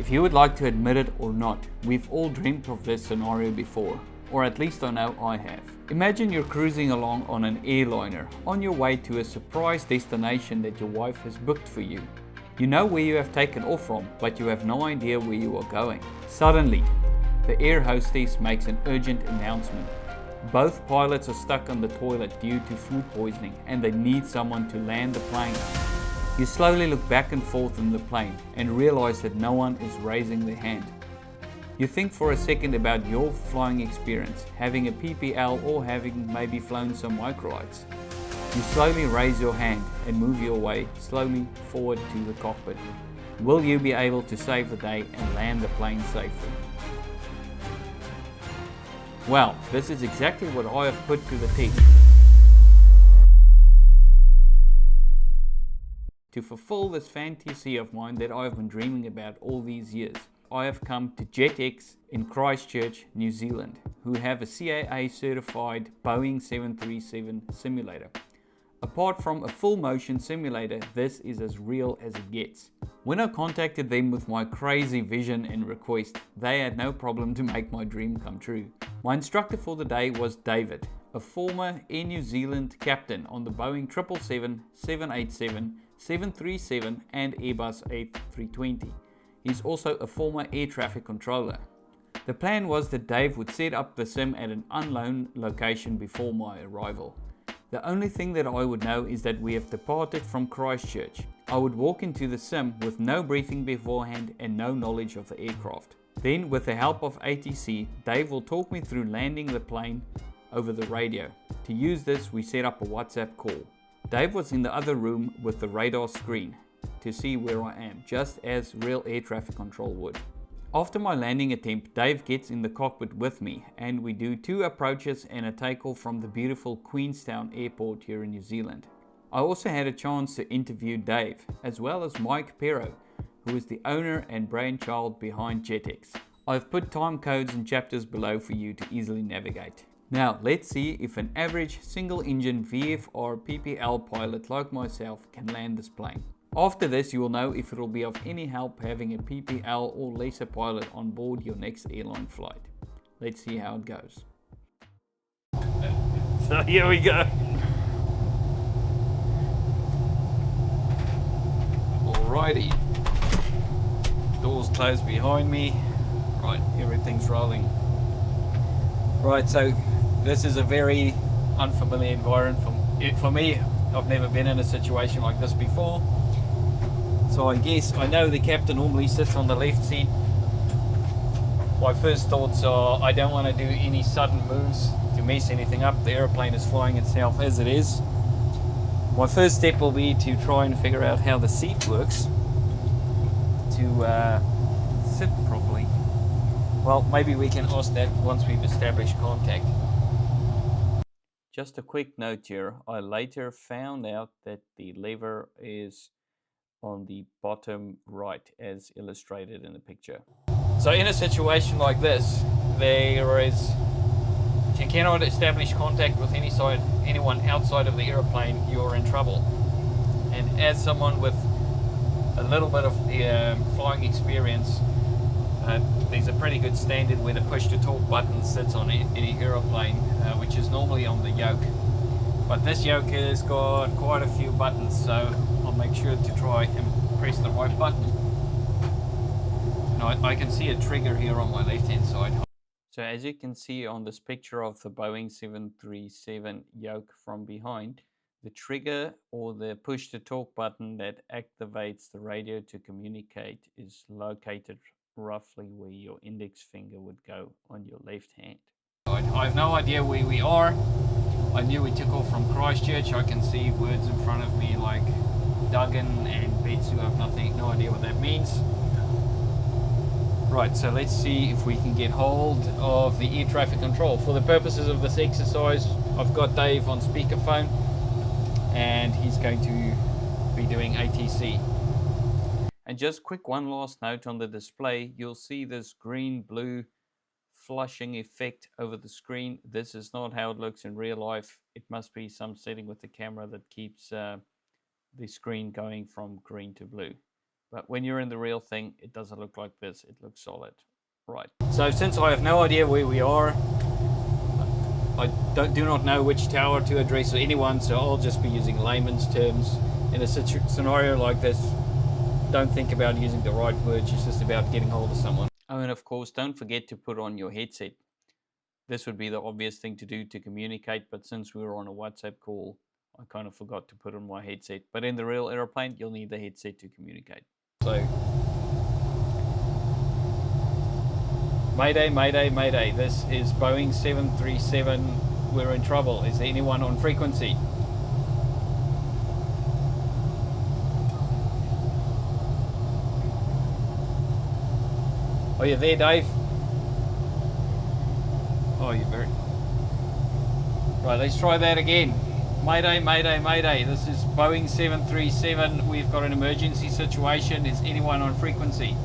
If you would like to admit it or not, we've all dreamt of this scenario before, or at least I know I have. Imagine you're cruising along on an airliner, on your way to a surprise destination that your wife has booked for you. You know where you have taken off from, but you have no idea where you are going. Suddenly, the air hostess makes an urgent announcement. Both pilots are stuck on the toilet due to food poisoning and they need someone to land the plane. You slowly look back and forth in the plane and realize that no one is raising their hand. You think for a second about your flying experience, having a PPL or having maybe flown some microlights. You slowly raise your hand and move your way slowly forward to the cockpit. Will you be able to save the day and land the plane safely? Well, this is exactly what I have put to the test. To fulfill this fantasy of mine that I have been dreaming about all these years, I have come to Jetex in Christchurch, New Zealand, who have a CAA certified Boeing 737 simulator. Apart from a full motion simulator, this is as real as it gets. When I contacted them with my crazy vision and request, they had no problem to make my dream come true. My instructor for the day was David, a former Air New Zealand captain on the Boeing 777, 787, 737 and Airbus A320. He's also a former air traffic controller. The plan was that Dave would set up the sim at an unknown location before my arrival. The only thing that I would know is that we have departed from Christchurch. I would walk into the sim with no briefing beforehand and no knowledge of the aircraft. Then, with the help of ATC, Dave will talk me through landing the plane over the radio. To use this, we set up a WhatsApp call. Dave was in the other room with the radar screen to see where I am, just as real air traffic control would. After my landing attempt, Dave gets in the cockpit with me and we do 2 approaches and a takeoff from the beautiful Queenstown airport here in New Zealand. I also had a chance to interview Dave, as well as Mike Pero, who is the owner and brainchild behind Jetex. I've put time codes and chapters below for you to easily navigate. Now let's see if an average single engine VFR PPL pilot like myself can land this plane. After this, you will know if it will be of any help having a PPL or lesser pilot on board your next airline flight. Let's see how it goes. So here we go. Alrighty. Doors closed behind me. Right, everything's rolling. Right, so this is a very unfamiliar environment for me. I've never been in a situation like this before. So I guess I know the captain normally sits on the left seat. My first thoughts are I don't want to do any sudden moves to mess anything up. The aeroplane is flying itself as it is. My first step will be to try and figure out how the seat works to sit properly. Well, maybe we can ask that once we've established contact. Just a quick note here, I later found out that the lever is on the bottom right as illustrated in the picture. So in a situation like this, if you cannot establish contact with anyone outside of the aeroplane, you're in trouble. And as someone with a little bit of flying experience, there's a pretty good standard where the push to talk button sits on any aeroplane, which is normally on the yoke. But this yoke has got quite a few buttons, so I'll make sure to try and press the right button. Now I can see a trigger here on my left hand side. So as you can see on this picture of the Boeing 737 yoke from behind, the trigger or the push to talk button that activates the radio to communicate is located roughly where your index finger would go on your left hand. I have no idea where we are. I knew we took off from Christchurch. I can see words in front of me like Duggan and Betsu. I have no idea what that means. Right, so let's see if we can get hold of the air traffic control. For the purposes of this exercise, I've got Dave on speakerphone and he's going to be doing ATC. And just quick one last note on the display, you'll see this green-blue flushing effect over the screen. This is not how it looks in real life. It must be some setting with the camera that keeps the screen going from green to blue. But when you're in the real thing, it doesn't look like this. It looks solid. Right. So since I have no idea where we are, I do not know which tower to address anyone, so I'll just be using layman's terms. In a scenario like this, don't think about using the right words. It's just about getting hold of someone. Oh, and of course, don't forget to put on your headset. This would be the obvious thing to do to communicate, but since we were on a WhatsApp call, I kind of forgot to put on my headset. But in the real airplane, you'll need the headset to communicate. So, Mayday, Mayday, Mayday. This is Boeing 737. We're in trouble. Is there anyone on frequency? Are you there, Dave? Oh, you're very... Right, let's try that again. Mayday, Mayday, Mayday. This is Boeing 737. We've got an emergency situation. Is anyone on frequency?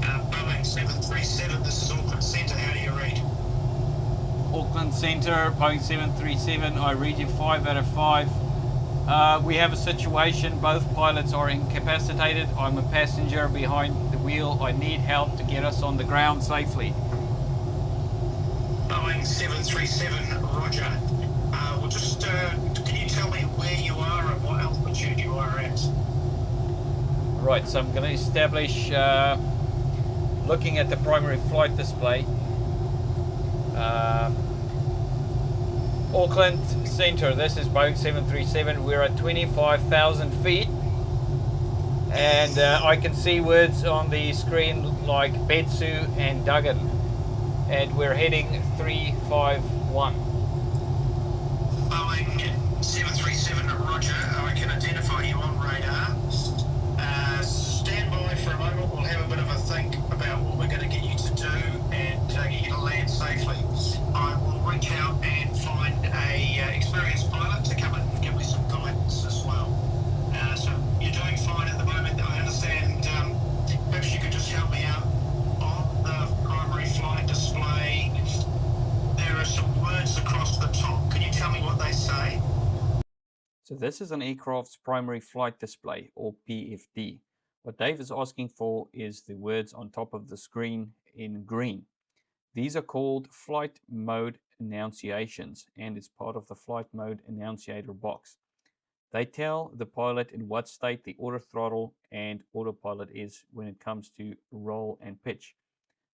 Boeing 737, this is Auckland Centre. How do you read? Auckland Centre, Boeing 737. I read you 5 out of 5. We have a situation. Both pilots are incapacitated. I'm a passenger behind the wheel. I need help to get us on the ground safely. Boeing 737, roger. Well, just can you tell me where you are and what altitude you are at? Right, so I'm going to establish, looking at the primary flight display, Auckland Centre, this is Boeing 737, we're at 25,000 feet, and I can see words on the screen like Betsu and Duggan, and we're heading 351. Boeing 737, roger. I can identify you on radar. Stand by for a moment. We'll have a bit of a think about what we're going to get you to do and get you to land safely. I will reach out and find a experienced pilot to come and give me some guidance as well. So you're doing fine at the moment. I understand. Perhaps you could just help me out on the primary flight display. There are some words across the top. Can you tell me what they say? So this is an aircraft's primary flight display, or PFD. What Dave is asking for is the words on top of the screen in green. These are called flight mode annunciations, and it's part of the flight mode annunciator box. They tell the pilot in what state the auto throttle and autopilot is when it comes to roll and pitch.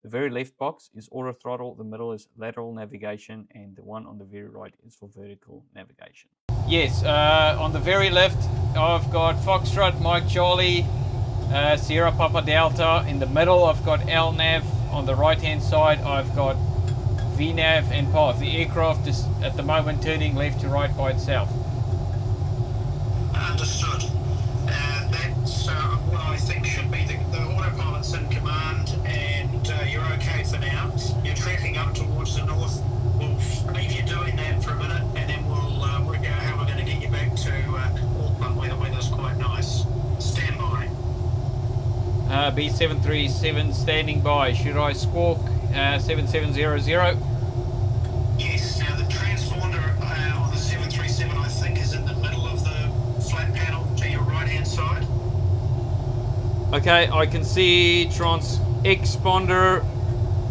The very left box is auto throttle, the middle is lateral navigation, and the one on the very right is for vertical navigation. Yes, on the very left, I've got Foxtrot, Mike Charlie, Sierra Papa Delta. In the middle, I've got LNAV. On the right-hand side, I've got VNAV and path. The aircraft is at the moment turning left to right by itself. Understood. That's what I think should be the autopilot's in command, and you're okay for now. You're tracking up towards the north. We'll leave you doing that for a minute, and then we'll work out how we're going to get you back to Auckland, where the weather's quite nice. Stand by. B737 standing by. Should I squawk 7700? Yes. Now the transponder on the 737, I think, is in the middle of the flat panel to your right-hand side. Okay, I can see transponder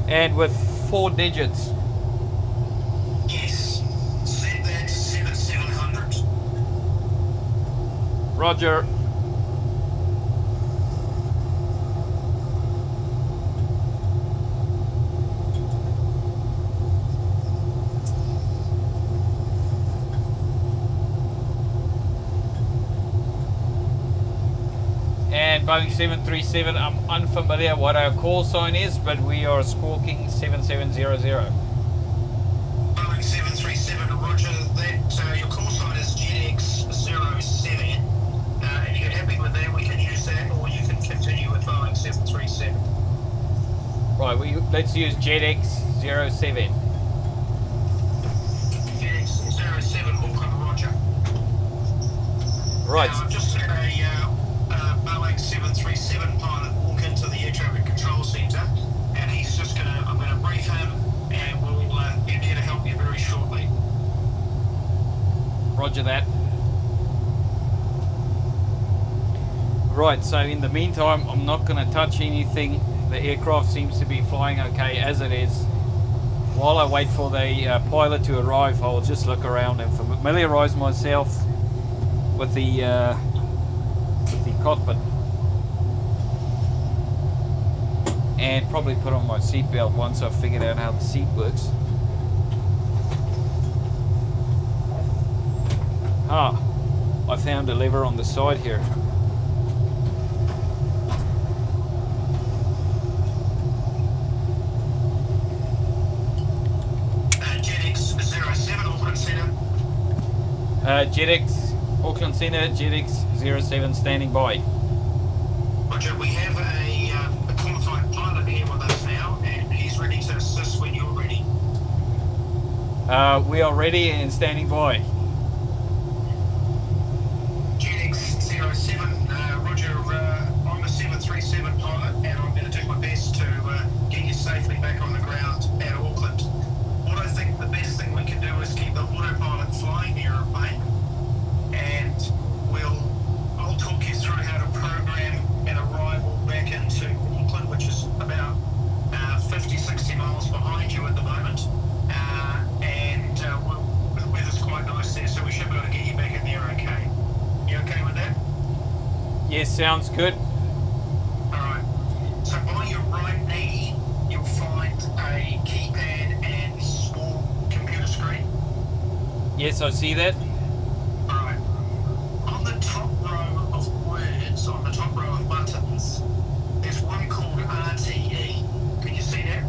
and with 4 digits. Yes. Set that to 7700. Roger. And Boeing 737, I'm unfamiliar what our call sign is, but we are squawking 7700. Boeing 737, roger. That your call sign is Jetex B737. If you're happy with that, we can use that, or you can continue with Boeing 737. Right, let's use Jetex 07. Jetex 07, Auckland, roger. Right. Now, I've just had a Boeing 737 pilot walk into the air traffic control centre, and he's just I'm going to brief him, and we'll be here to help you very shortly. Roger that. Right, so in the meantime, I'm not going to touch anything. The aircraft seems to be flying okay as it is. While I wait for the pilot to arrive, I'll just look around and familiarize myself with the cockpit. And probably put on my seatbelt once I've figured out how the seat works. Ah, I found a lever on the side here. Jetex B737 Auckland Centre. Jetex, Auckland Centre, Jetex 07 standing by. Roger, we have a qualified pilot here with us now, and he's ready to assist when you're ready. We are ready and standing by. Jetex 07, Roger, I'm a 737 pilot, and I'm going to do my best to get you safely back on the ground at Auckland. What I think the best thing we can do is keep the autopilot flying the aeroplane, and I'll talk you through how to program an arrival back into Auckland, which is about 50-60 miles behind you at the moment, and the weather's quite nice there, so we should be able to get you back in there okay. You okay with that? Yes, sounds good. Alright, so by your right knee, you'll find a keypad and small computer screen. Yes, I see that. Alright, on the top row of words, on the top row of buttons, there's one called RTE. Can you see that?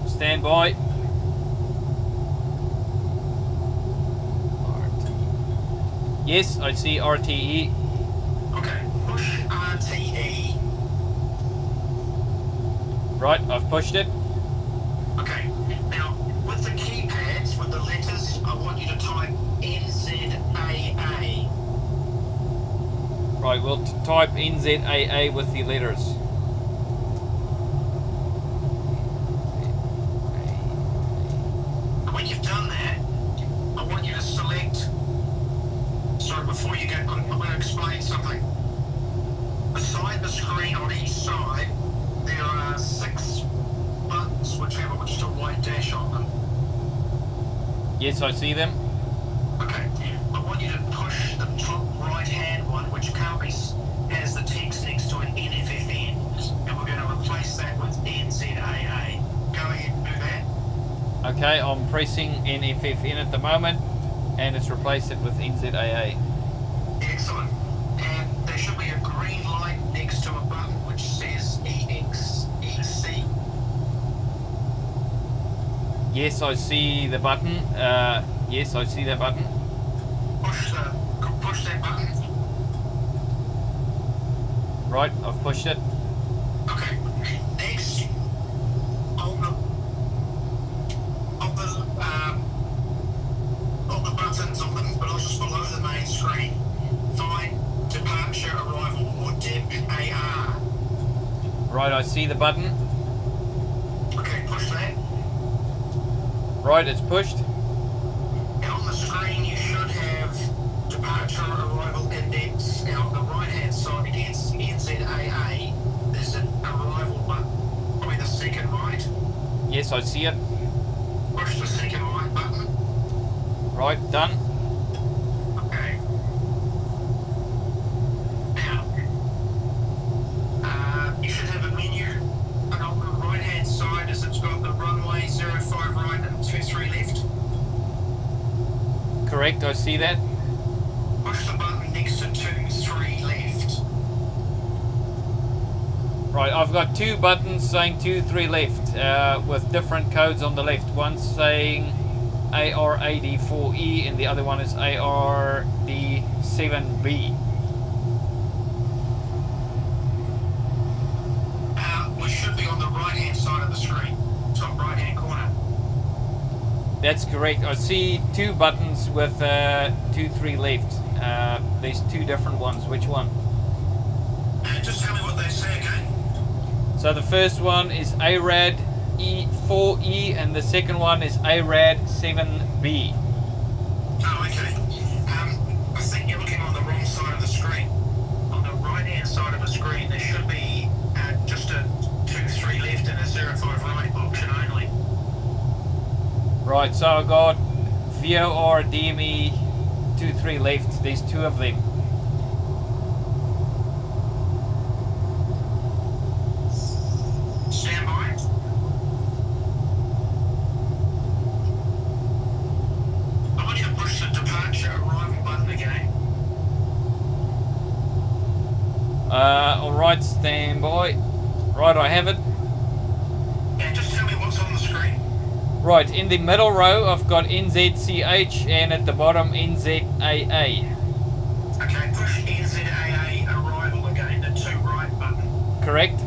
Stand by. Yes, I see RTE. Okay, push RTE. Right, I've pushed it. Okay, now with the keypads, with the letters, I want you to type NZAA. Right, we'll type NZAA with the letters. And when you've done that, I want you to select. Sorry, before you go, I'm going to explain something. Beside the screen on each side, there are 6 buttons which have just a white dash on them. Yes, I see them. Okay, I want you to push the top right-hand one, which currently has the text next to an NFFN, and we're going to replace that with NZAA. Go ahead and do that. Okay, I'm pressing NFFN at the moment, and it's replaced it with NZAA. Excellent. And there should be a green light next to a button which says EXEC. Yes, I see the button. Yes, I see that button. Push that button. Right, I've pushed it. Okay. Next, on the buttons on them, but just below the main screen, find departure, arrival, or DEP-AR. Right, I see the button. Okay, push that. Right, it's pushed. And on the screen, you should have departure, arrival, index. And on the right-hand side against NZAA, there's an arrival button, probably the second right. Yes, I see it. Push the second right button. Right, done. Okay. Now, you should have a menu, and on the right-hand side is it's got the runway 05 right and 23 left. Correct, I see that. Push the button next to 23 left. Right, I've got 2 buttons saying 23 left, with different codes on the left. One saying ARAD4E and the other one is ARD7B. We should be on the right-hand side of the screen, top right-hand corner. That's correct. I see 2 buttons with 23 left. There's 2 different ones. Which one? Just tell me what they say again. So the first one is ARAD E4E and the second one is ARAD7B. Oh, okay. I think you're looking on the wrong side Right, so I got VOR DME 23 left. There's two of them. Stand by. I want you to push the departure arrival button again. Alright, stand by. Right, I have it. And just tell me what's on the screen. Right, in the middle row I've got NZCH and at the bottom NZAA. Okay, push NZAA arrival again, the to right button. Correct?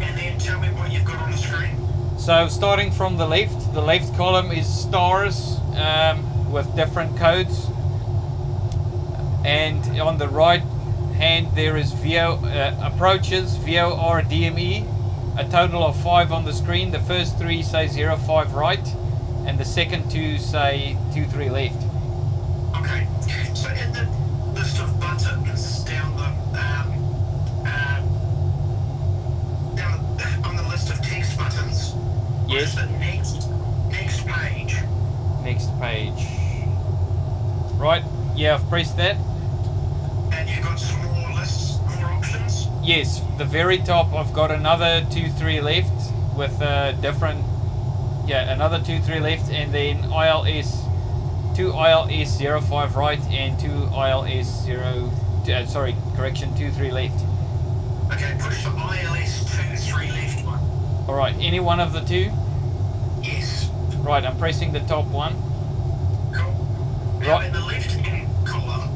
And then tell me what you've got on the screen. So starting from the left column is stars with different codes. And on the right hand there is approaches VOR DME. A total of 5 on the screen. The first 3 say 05 right, and the second 2 say 23 left. Okay, so in the list of buttons down on the list of text buttons, Yes. what's the next page? Next page. Right, yeah, I've pressed that. And you've got some more lists, more options? Yes, the very top I've got another 23 left with different, another 23 left, and then ILS, 2 ILS 05 right and 2 ILS 23 left. Okay, push the ILS 23 left one. Alright, any one of the two? Yes. Right, I'm pressing the top one. Cool. Now Right. in the left-hand column,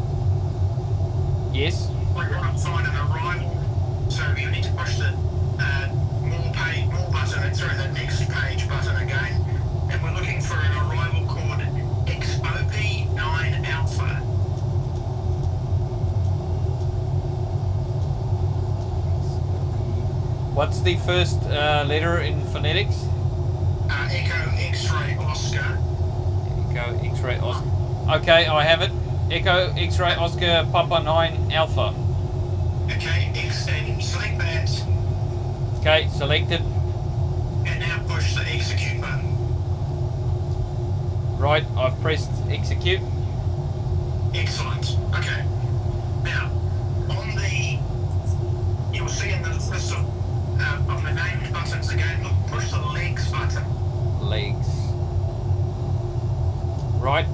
Yes. we're going to find an arrival. So you need to push the more button, sorry, the next page button again. And we're looking for an arrival called XOP9 Alpha. What's the first letter in phonetics? Echo X-ray Oscar. Echo X-ray Oscar. Okay, I have it. Echo X-ray Oscar Papa 9 Alpha. Okay, and select that. Okay, selected. And now push the execute button. Right, I've pressed execute. Excellent. Okay. Now, you'll see in the list of the named buttons again, look, push the legs button. Legs. Right.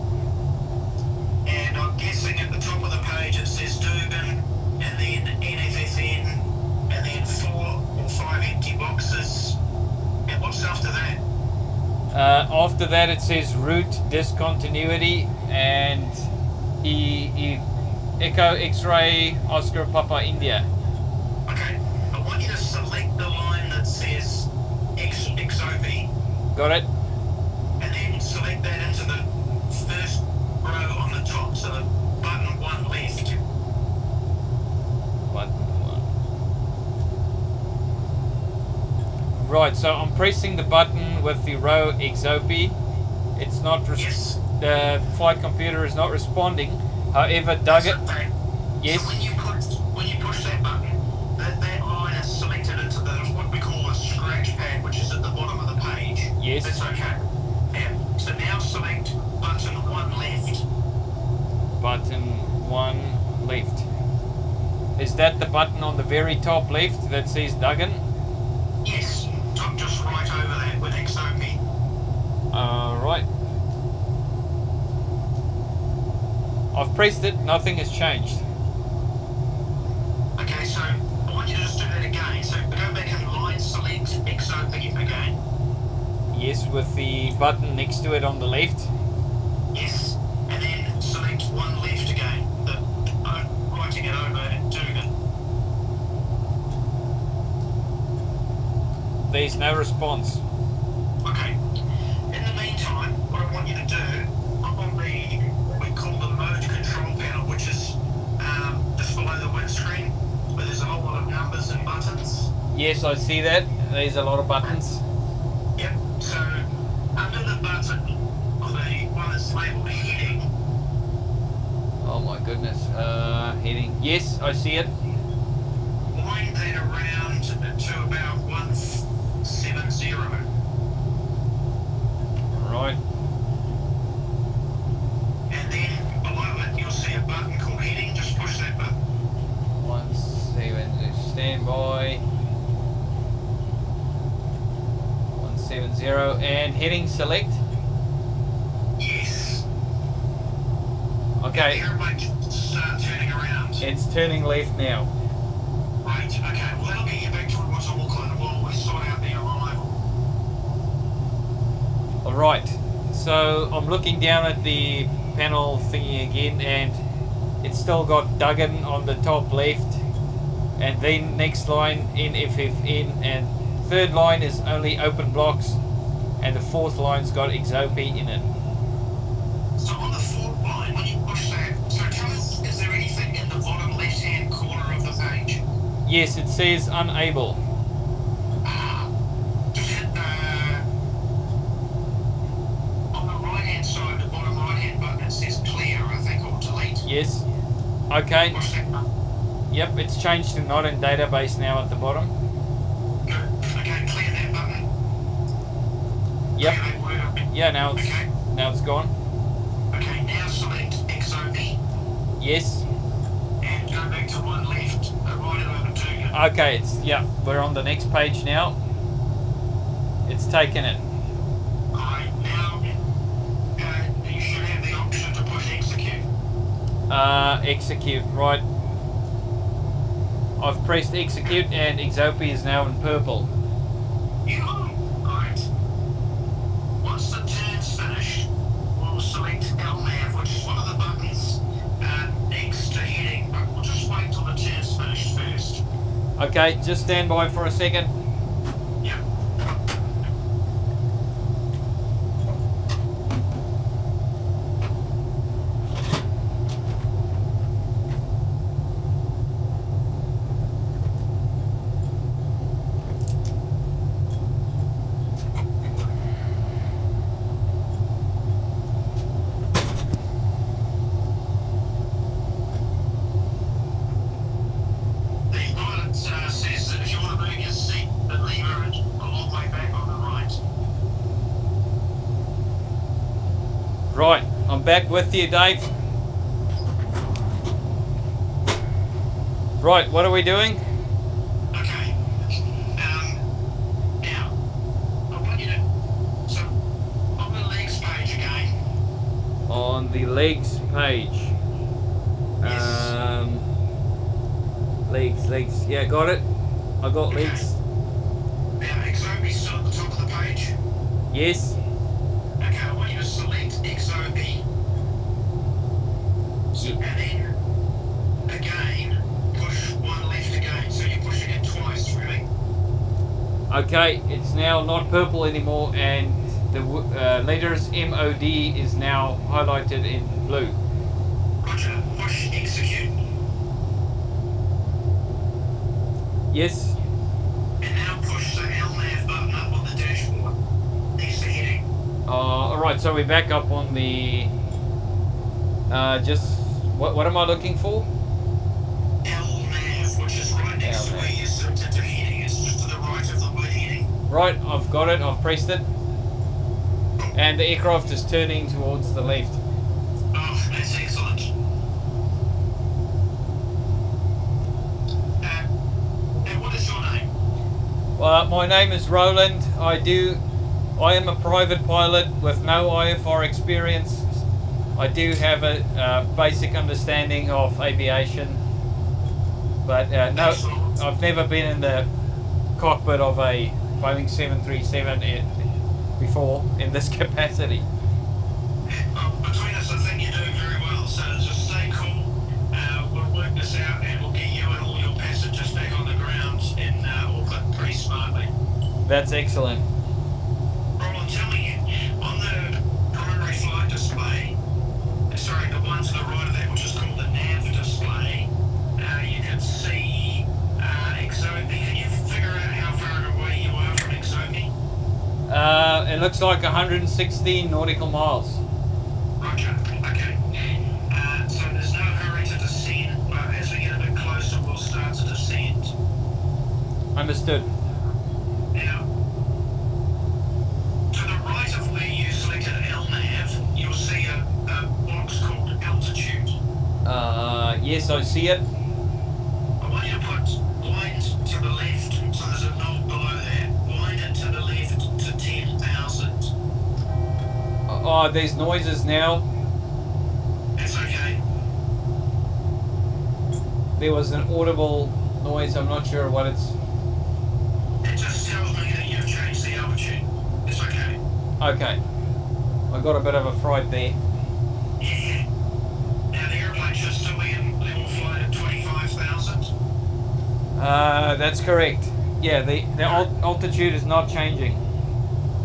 And I'm guessing at the top of the page it says Durban, and then NFFN, and then 4 or 5 empty boxes. And what's after that? After that it says route discontinuity and Echo X-ray Oscar Papa India. Okay, I want you to select the line that says XOP, Got it? and then select that into the first row on the top, so the button 1 left. Button 1. Right, so I'm pressing the button with the row XOP. It's not Yes. the flight computer is not responding. However, Okay. Yes. So when you push that button, that line is selected into what we call a scratch pad, which is at the bottom of the page. Yes. That's okay. So now select button 1 left. Button 1 left. Is that the button on the very top left that says Duggan? Yes. Just right over that with XOP. Right. I've pressed it, nothing has changed. Okay, so I want you to just do that again. So go back and line select XOP again. Yes, with the button next to it on the left. Yes. And then select 1 left again. Writing it over and doing it. There's no response. Okay. In the meantime, what I want you to do, up on what we call the mode control panel, which is just below the windscreen, where there's a whole lot of numbers and buttons. Yes, I see that. There's a lot of buttons. Yep. So under the button, or the one that's labelled heading, Oh my goodness. Heading. Yes, I see it. wind that around to about 170. Right. And then below it, you'll see a button called heading. Just push that button. 170, standby. 170 and heading select. Yes. Okay. The airplane start turning around. It's turning left now. Right, okay. Well, that'll get you back towards Auckland while we sort out the arrival. Alright, so I'm looking down at the panel thingy again, and it's still got Duggan on the top left, and then next line NFFN, and third line is only open blocks, and the fourth line's got Exopi in it. So on the fourth line, when you push that, so tell us, is there anything in the bottom left-hand corner of the page? Yes, it says unable. Just hit on the right-hand side, the bottom right-hand button, it says clear, I think, or delete. Yes. Okay. Push that button. Yep, it's changed to not in database now at the bottom. Good. Okay, clear that button. Yep. Clear that word up. Yeah, now Okay. it's gone. Okay, now select XOP Yes. and go back to one left, right it over to you. Okay, we're on the next page now. It's taken it. Alright, now you should have the option to push execute. Execute, right. I've pressed execute and Exopi is now in purple. Yeah. Alright. Once the turn's finished, we'll select LNAV, which is one of the buttons next to heading, but we'll just wait till the turn's finished first. Okay, just stand by for a second. Yeah. The pilot says that if you want to move your seat, the lever is a long way back on the right. Right, I'm back with you, Dave. Right, what are we doing? Okay. Now, I want you to, so on the legs page again. On the legs page. Legs. Yeah, got it. I got legs. Now, XOP still at the top of the page. Yes. Okay, I want you to select XOP. And then, again, push one left again. So you're pushing it twice, really. Okay, it's now not purple anymore, and the letters MOD is now highlighted in blue. Roger, push execute. Yes. And now push the LNAV button up on the dashboard. Next to heading. Alright, so we're back up on the... what am I looking for? LNAV, which is right next to where you zoom into heading. It's just to the right of the word heading. Right, I've got it, I've pressed it. And the aircraft is turning towards the left. Oh, that's excellent. And what is your name? My name is Roland. I am a private pilot with no IFR experience. I do have a basic understanding of aviation, but no, I've never been in the cockpit of a Boeing 737 before in this capacity. Between us, I think you're doing very well, so just stay cool. We'll work this out and we'll get you and all your passengers back on the ground in Auckland pretty smartly. That's excellent. Rob, I'm telling you, on the primary flight display, sorry, the one to the right of that, which is called the nav display, you can see XOP. Can you figure out how far away you are from XOP? It looks like 116 nautical miles. Roger, okay. So there's no hurry to descend, but as we get a bit closer, we'll start to descend. Understood. Now, to the right of where you selected Yes, I see it. I want you to put wind to the left, so there's a knob below that. Wind it to the left to 10,000. Oh, there's noises now. That's okay. There was an audible noise. I'm not sure what it's... It just tells me that you've changed the altitude. It's okay. Okay. I got a bit of a fright there. Yeah. Now the airplane should still be in level flight at 25,000. That's correct. Yeah, the altitude is not changing.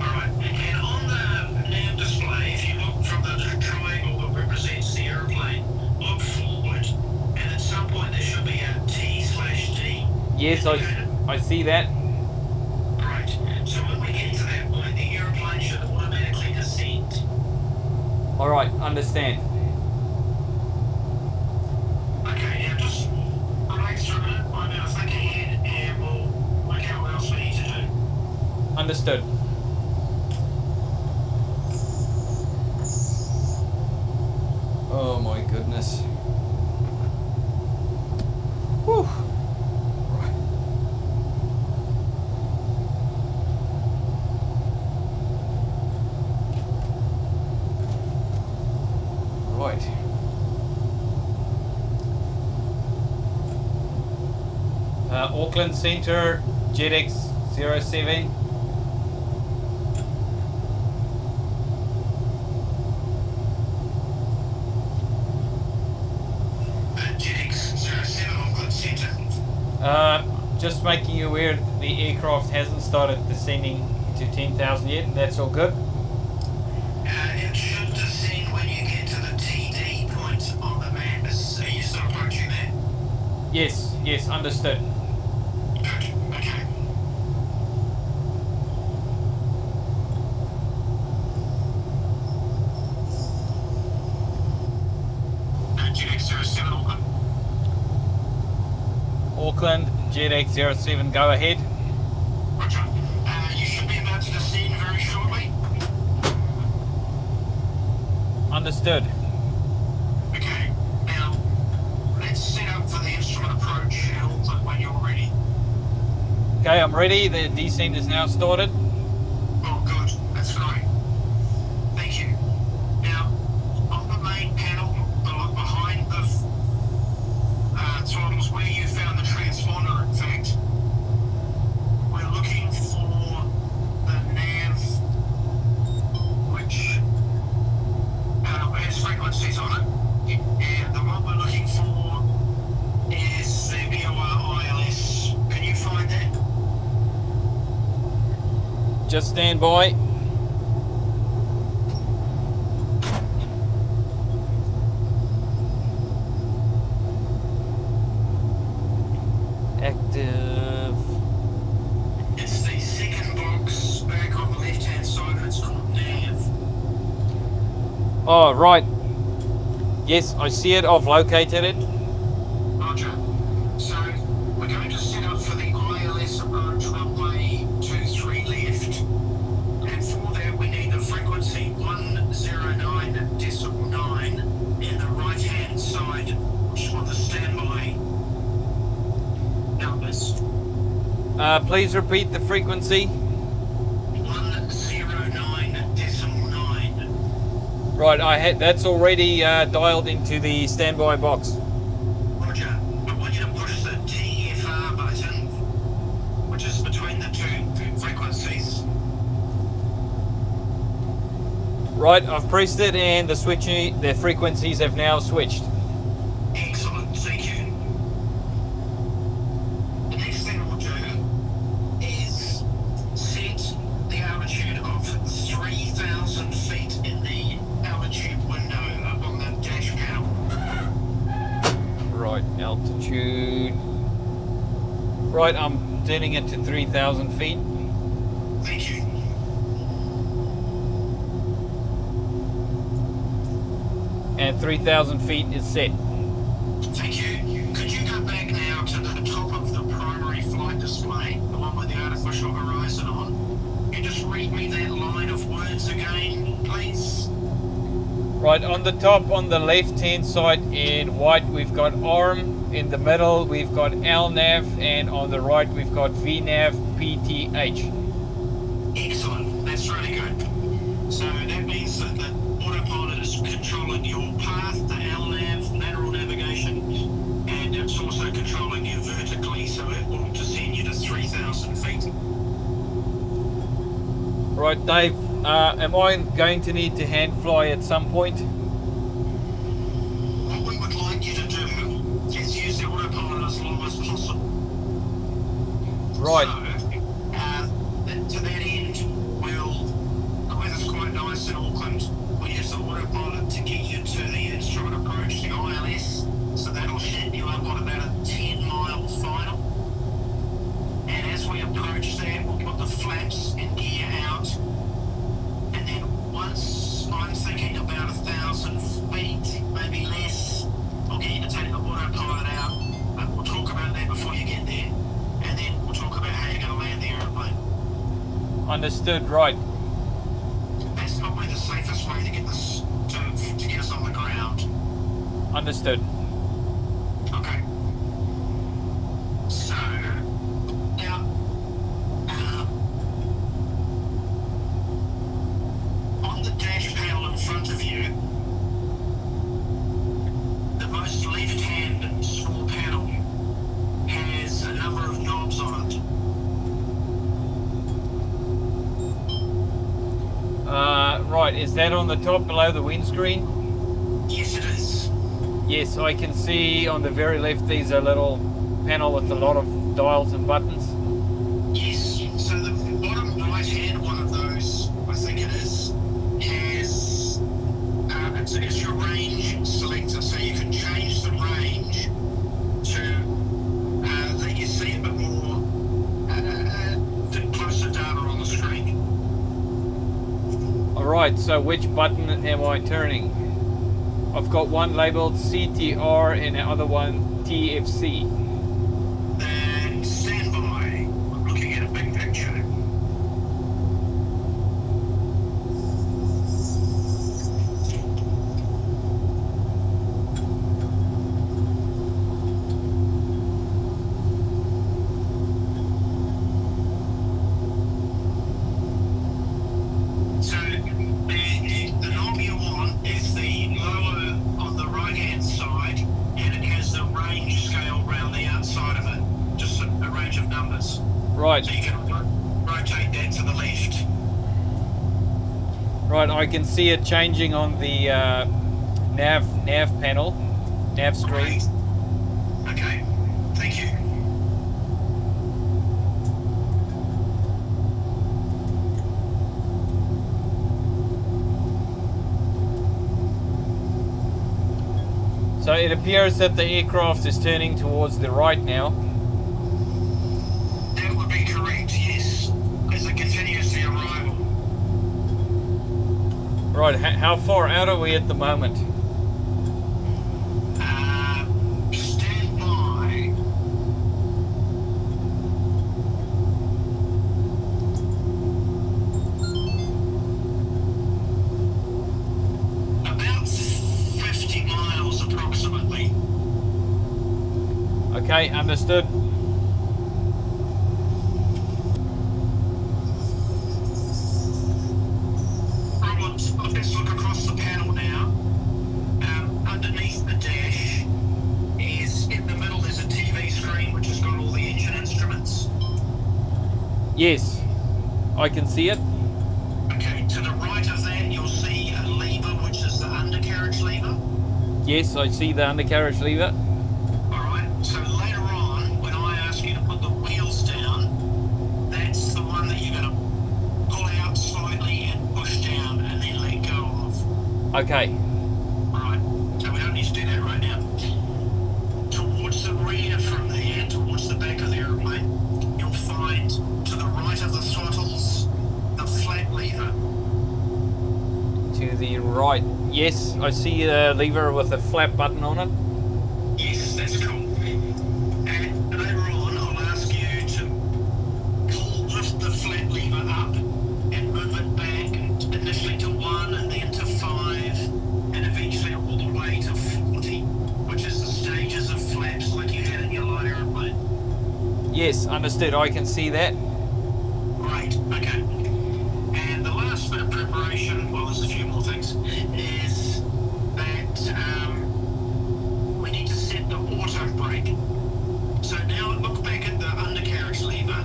Alright, and on the nav display, if you look from the triangle that represents the airplane, look forward, and at some point there should be a T/D. Yes, I see that. Right, so when we get to that point, the airplane should automatically descend. Alright, understand. Okay, now just relax for a minute. I'm going to think ahead and we'll work out what else we need to do. Understood. Oh my goodness. Whew. Right. Auckland Centre, Jetex 07. Jetex 07 Auckland Centre. Just making you aware that the aircraft hasn't started descending to 10,000 yet, and that's all good. It should descend when you get to the TD point on the map. Are you still approaching that? Yes, understood. Good, okay. Jetex 07 Auckland. Auckland, Jetex 07, go ahead. Roger. You should be about to descend very shortly. Understood. Okay, now let's set up for the instrument approach in Auckland when you're ready. Okay, I'm ready. The descent is now started. Oh, good. That's great. Thank you. Now, on the main panel, behind the throttles where you found the transponder, in fact, we're looking for the nav, which has frequencies on it. And the one we're looking for is the BOR ILS. Can you find that? Just stand by. Active. It's the second box back on the left-hand side, and it's called nav. Oh, right. Yes, I see it. I've located it. Roger. So we're going to set up for the ILS approach runway 23 left, and for that we need the frequency 109.9 in the right-hand side, which is on the standby numbers. Please repeat the frequency. 109.9. Right, that's already dialed into the standby box. Roger. I want you to push the TFR button, which is between the two frequencies. Right, I've pressed it and the frequencies have now switched. Excellent, thank you. The next thing we'll do is set the altitude of 3,000 feet in the altitude window up on the dash panel. Right, altitude. Right, I'm turning it to 3,000 feet. Thank you. And 3,000 feet is set. Thank you. Could you go back now to the top of the primary flight display, the one with the artificial horizon on, and just read me that line of words again, please? Right, on the top, on the left-hand side in white, we've got ARM. In the middle, we've got LNAV, and on the right, we've got VNAV PTH. Excellent. That's really good. So that means that the autopilot is controlling your path, the LNAV, lateral navigation, and it's also controlling you vertically, so it will descend you to 3,000 feet. Right, Dave, am I going to need to hand fly at some point? What we would like you to do is use the autopilot as long as possible. Right. So, to that end, the weather's quite nice in Auckland. We'll use the autopilot to get you to the instrument approach, the ILS. So that'll set you up on about a 10-mile final. And as we approach that, we'll put the flaps and gear out. And then once I'm thinking about 1,000 feet, maybe less, I'll get you to take the autopilot out. But we'll talk about that before you get there. And then we'll talk about how you're going to land the aeroplane. Understood, right. That's probably the safest way to get this to get us on the ground. Understood. Okay. So now, on the dash panel in front of you, the most left-hand small panel has a number of knobs on it. Right, is that on the top below the windscreen? Yes, it is. Yes, I can see on the very left there's a little panel with a lot of dials and buttons. Yes. So the bottom right-hand one of those, I think it is, has it's your range selector, so you can change the range to let you see a bit more closer data on the screen. Alright, so which button am I turning? I've got one labeled CTR and the other one TFC. And stand by. I'm looking at a big picture. So the knob you want is the lower on the right-hand side, and it has the range scale around the outside of it, just a range of numbers. Right, So you can rotate that to the left. right, I can see it changing on the nav panel, nav screen. Great. Okay, thank you. So it appears that the aircraft is turning towards the right now. That would be correct, yes, as it continues the arrival. Right, how far out are we at the moment? Stand by. About 50 miles approximately. Okay, understood. Robert, let's look across the panel now. Underneath the dash is, in the middle, there's a TV screen which has got all the engine instruments. Yes, I can see it. Okay, to the right of that you'll see a lever which is the undercarriage lever. Yes, I see the undercarriage lever. Alright, so later on, when I ask you to put the wheels down, that's the one that you're going to pull out slightly and push down and then let go of. Okay, Right, so we don't need to do that right now. Towards the rear from there, towards the back of the aeroplane, you'll find to the right of the throttles the flat lever. to the right. Yes, I see a lever with a flap button on it. Yes, that's cool. And later on, I'll ask you to lift the flat lever up and move it back initially to 1 and then to 5 and Yes, understood. I can see that. Great, okay. And the last bit of preparation, well, there's a few more things, is that we need to set the auto brake. So now look back at the undercarriage lever.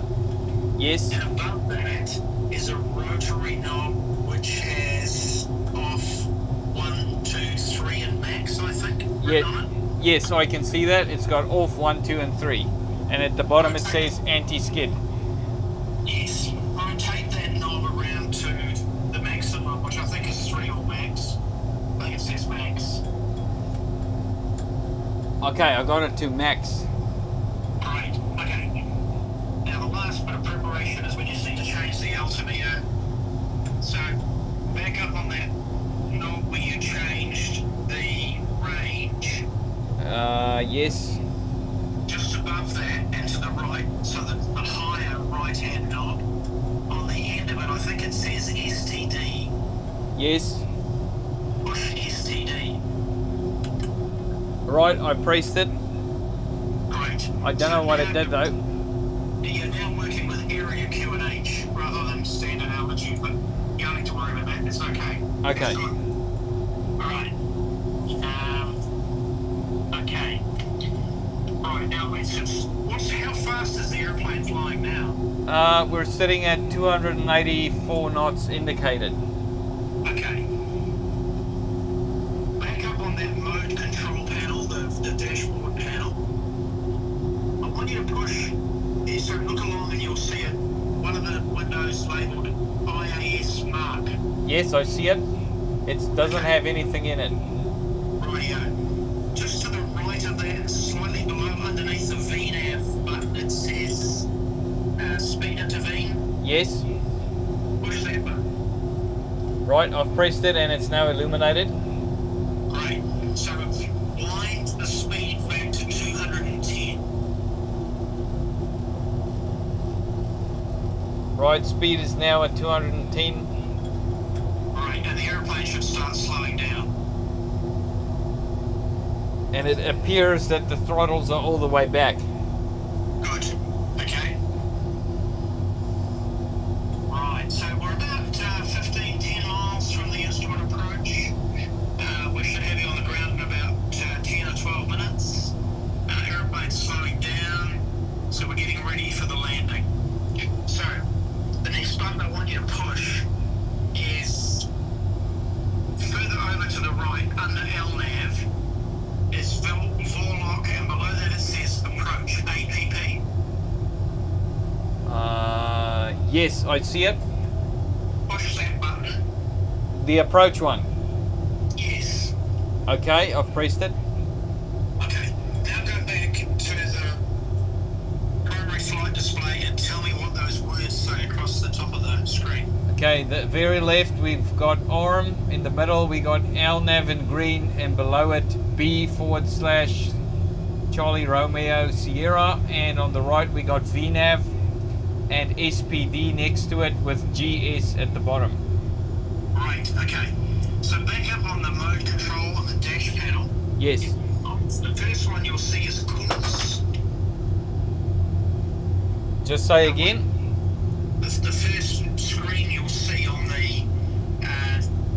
Yes. And above that is a rotary knob which has off 1, 2, 3 and max, I think. Yeah. Yes, I can see that. It's got off 1, 2 and 3. And at the bottom it says anti-skid. Yes. Rotate that knob around to the maximum, which I think is 3 or max. I think it says max. Okay, I got it to max. Great. Okay. Now the last bit of preparation is we just need to change the altimeter. So back up on that knob where you changed the range. Yes. Just above that and to the right, so that the higher right-hand knob, on the end of it, I think it says STD. Yes. Push STD. Right, I pressed it. Great. I don't know what it did though. You're now working with area QNH rather than standard altitude, but you don't need to worry about that. It's okay. Okay. It's good. All right. Okay. Right, now how fast is the airplane flying now? We're sitting at 284 knots indicated. Okay. Back up on that mode control panel, the dashboard panel. I want you to push, so look along and you'll see it. One of the windows labelled IAS mark. Yes, I see it. It doesn't have anything in it. Rightio. Just to the right of that, slightly below, underneath the VNAV button, it says speed intervene. Yes. Push that button. Right, I've pressed it and it's now illuminated. Great. So wind the speed back to 210. Right, speed is now at 210. Right, and the airplane should start slowing down. And it appears that the throttles are all the way back. Good. Okay. Right, so we're about 10 miles from the instrument approach. We should have you on the ground in about 10 or 12 minutes. Airplane's slowing down, so we're getting ready for the landing. So, the next button I want you to push is further over to the right, under LNAV, is Vorlock, and below that it says approach, APP. Yes, I see it. Push that button. The approach one. Yes. Okay, I've pressed it. Okay, now go back to the primary flight display and tell me what those words say across the top of the screen. Okay, the very left we've got ARM, in the middle we got LNAV in green, and below it B/Charlie Romeo Sierra, and on the right we got VNAV and SPD next to it with GS at the bottom. Right, okay. So back up on the mode control on the dash panel. Yes. The first one you'll see is course. Just say again. The first screen you'll see on the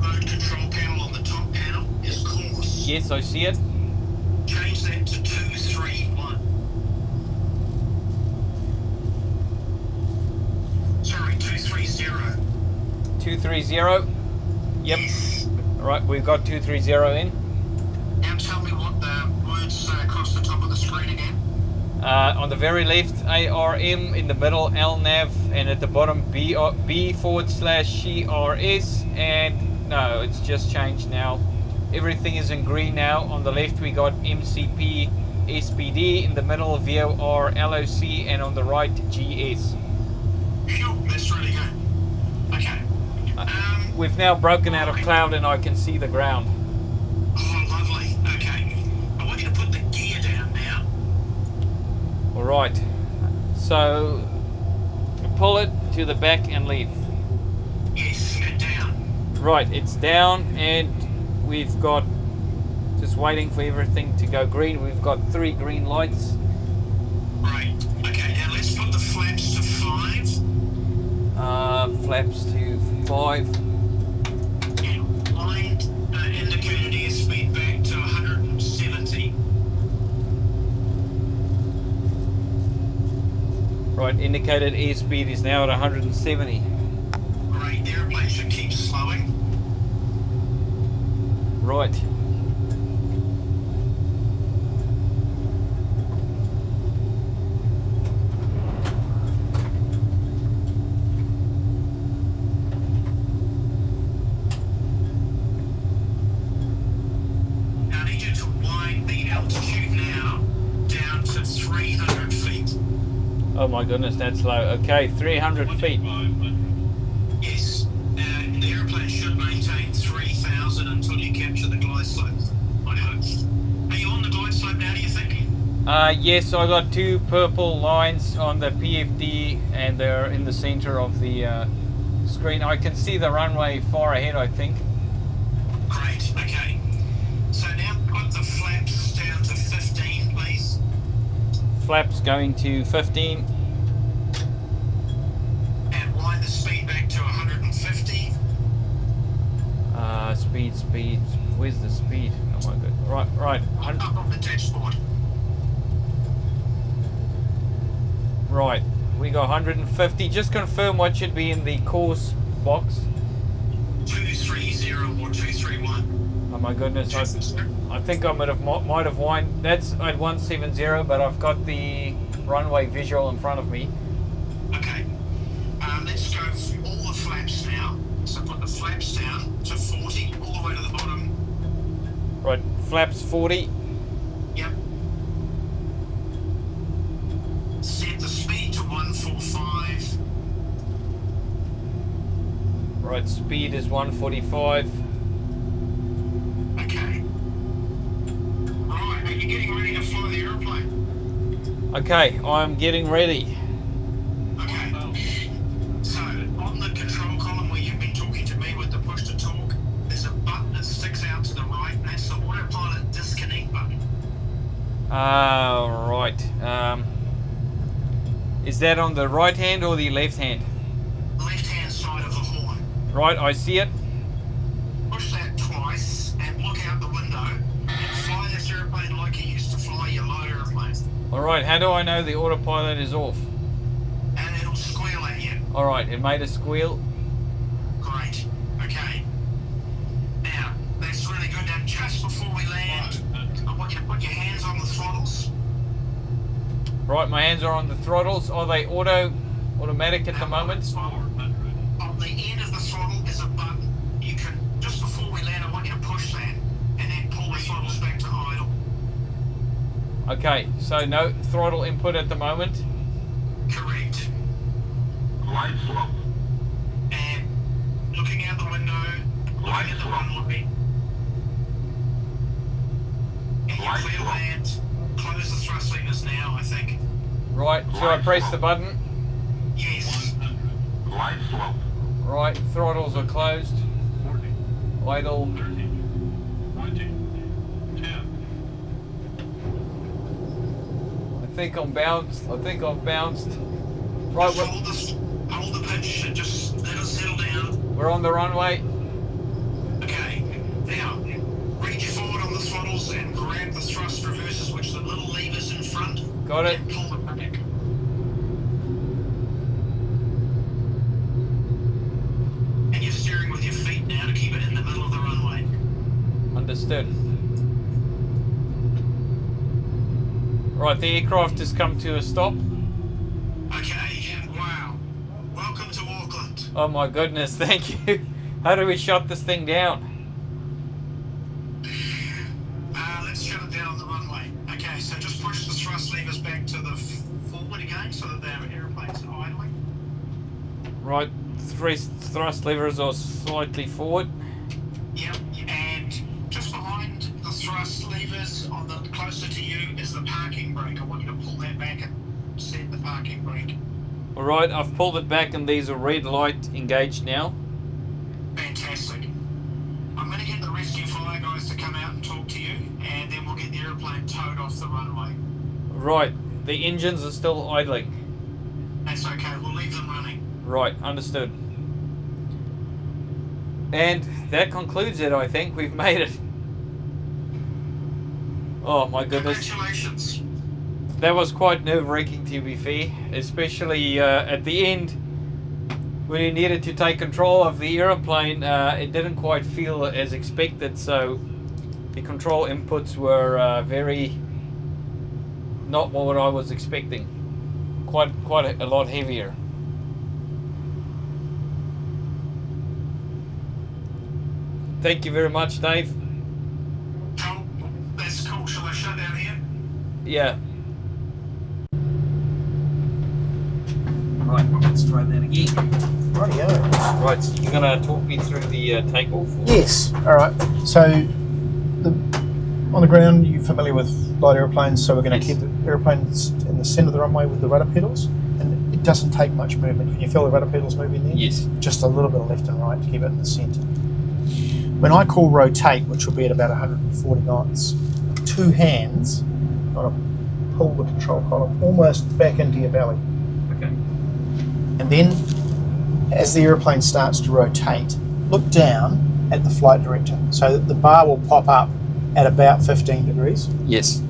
mode control panel on the top panel is course. Yes, I see it. Change that to 231. Sorry, 230. 230. Yep. Yes. Alright, we've got 230 in. Now tell me what the words say across the top of the screen again. On the very left, ARM, in the middle, LNAV, and at the bottom, B/CRS, and no, it's just changed now. Everything is in green now. On the left, we got MCP, SPD, in the middle, VOR, LOC, and on the right, GS. Phew, that's really good. Okay. We've now broken out of cloud and I can see the ground. Oh, lovely. Okay. I want you to put the gear down now. Alright, so pull it to the back and leave. Yes, and down. Right, it's down and we've got, just waiting for everything to go green, we've got 3 green lights. Right. Okay, now let's flaps to 5. And line indicated airspeed back to 170. Right, indicated airspeed is now at 170. Great, the airplane should keep slowing. Right. Now I need you to wind the altitude now down to 300 feet. Oh my goodness, that's low. Okay, 300 feet. Yes. The airplane should maintain 3,000 until you capture the glide slope, I hope. Are you on the glide slope now, do you think? Yes, I got 2 purple lines on the PFD and they're in the center of the screen. I can see the runway far ahead, I think. Great, okay. So now put the flaps down to 15, please. Flaps going to 15. And wind the speed back to 150. Speed. Where's the speed? Oh my god. Right. Up on the dashboard. Right. We got 150. Just confirm what should be in the course box. 230 or 231. Oh my goodness. I think I might have wind. That's at 170, but I've got the runway visual in front of me. Okay. Let's go through all the flaps now. So put the flaps down to 40, all the way to the bottom. Right, flaps 40. Yep. Set the speed to 145. Right, speed is 145. Okay. Right, are you getting ready to fly the airplane? Okay, I'm getting ready. Okay. So, on the control column where you've been talking to me with the push to talk, there's a button that sticks out to the right, and that's the autopilot disconnect button. Right. Is that on the right hand or the left hand? Left hand side of the horn. Right, I see it. Push that twice and look out the window and fly this airplane like you used to fly your low airplane. Alright, how do I know the autopilot is off? And it'll squeal at you. Alright, it made a squeal. Great. Okay. Now, that's really good. Now, just before we land, I want you to put your hands on the throttles. Right, my hands are on the throttles. Are they automatic at the moment? On the end of the throttle is a button. You can, just before we land, I want you to push that and then pull the throttles back to idle. Okay, so no throttle input at the moment. Correct. Glide slope. And looking out the window, looking at the runway. And you clear to land. Close the thrust levers now, I think. Right, should I press the button? Yes. Glide slope. Right, throttles are closed. 40, Idle. 30, 20, 10. I think I'm bounced. I think I've bounced. Right, Just hold the pitch and just let it settle down. we're on the runway. Okay. Now, reach forward on the throttles and grab the thrust reversers, which are the little levers in front. Got it. And pull them back. And you're steering with your feet now to keep it in the middle of the runway. Understood. Right, the aircraft has come to a stop. Okay, wow. Welcome to Auckland. Oh my goodness, thank you. How do we shut this thing down? Let's shut it down on the runway. Okay, so just push the thrust levers back to the forward again so that the airplane's idling. Right, thrust levers are slightly forward. Yep, and just behind the thrust levers on the closer to you is the parking brake. I want you to pull that back and set the parking brake. Alright, I've pulled it back and there's a red light engaged now. Fantastic. I'm going to get the rescue fire guys to come out and talk to you, and then we'll get the airplane towed off the runway. Right, the engines are still idling. That's okay, we'll leave them running. Right, understood. And that concludes it, I think. We've made it. Oh my goodness. Congratulations. That was quite nerve-wracking, to be fair. Especially at the end, when you needed to take control of the aeroplane. It didn't quite feel as expected, so the control inputs were very not what I was expecting. Quite a lot heavier. Thank you very much, Dave. Cool. That's cool. Shall I shut down here? Yeah. Right, let's try that again. Rightio. Right, so you're going to talk me through the takeoff? Or? Yes. All right. So, on the ground, you're familiar with light aeroplanes, so we're going to keep the aeroplanes in the centre of the runway with the rudder pedals, and it doesn't take much movement. Can you feel the rudder pedals moving there? Yes. Just a little bit of left and right to keep it in the centre. When I call rotate, which will be at about 140 knots, 2 hands, you've got to pull the control column almost back into your belly. Okay. And then, as the aeroplane starts to rotate, look down at the flight director. So that the bar will pop up at about 15 degrees. Yes.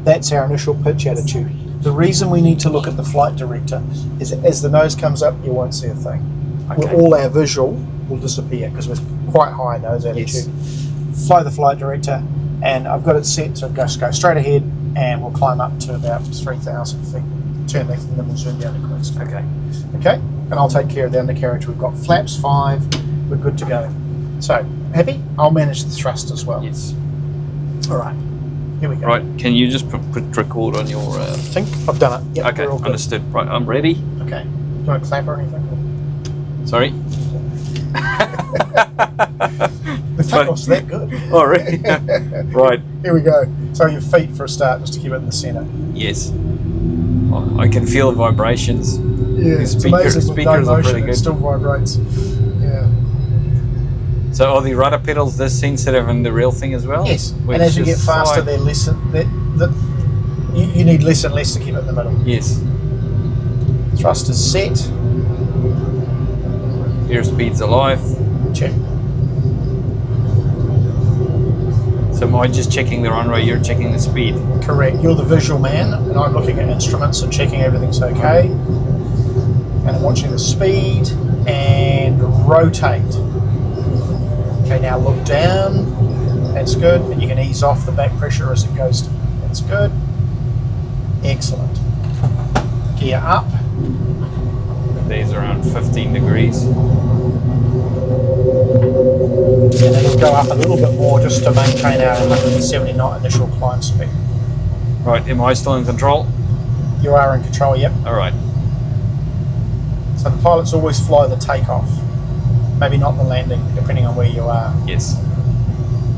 That's our initial pitch attitude. The reason we need to look at the flight director is that as the nose comes up, you won't see a thing. Okay. All our visual will disappear because we're quite high nose attitude. Yes. Fly the flight director, and I've got it set to just go straight ahead, and we'll climb up to about 3,000 feet. Turn left, and then we'll zoom down to Queenstown. Okay. Okay, and I'll take care of the undercarriage. We've got flaps 5, we're good to go. So, happy? I'll manage the thrust as well. Yes. All right, here we go. Right, can you just put record on your... I think I've done it. Yep, okay, we're all good. understood. Right, I'm ready. Okay, do you want to clap or anything? Sorry? The takeoff's that good. Oh, really? Right. Here we go. So your feet for a start, just to keep it in the centre. Yes. Oh, I can feel the vibrations. Yeah, it's Speakers amazing with no are motion, pretty it good. still vibrates. Yeah. So are the rudder pedals this sensitive and the real thing as well? Yes, Which and as you get is faster, like- they're less. You need less and less to keep it in the middle. Yes. Thrust is set. Airspeed's alive. Check. So am I just checking the runway, you're checking the speed? Correct. You're the visual man, and I'm looking at instruments and checking everything's okay. And I'm watching the speed and rotate. Okay, now look down. That's good. And you can ease off the back pressure as it goes. That's good. Excellent. Gear up. There's around 15 degrees. And then we'll go up a little bit more just to maintain our 170 knot initial climb speed. Right, am I still in control? You are in control, yep. All right. So the pilots always fly the takeoff. Maybe not the landing, depending on where you are. Yes.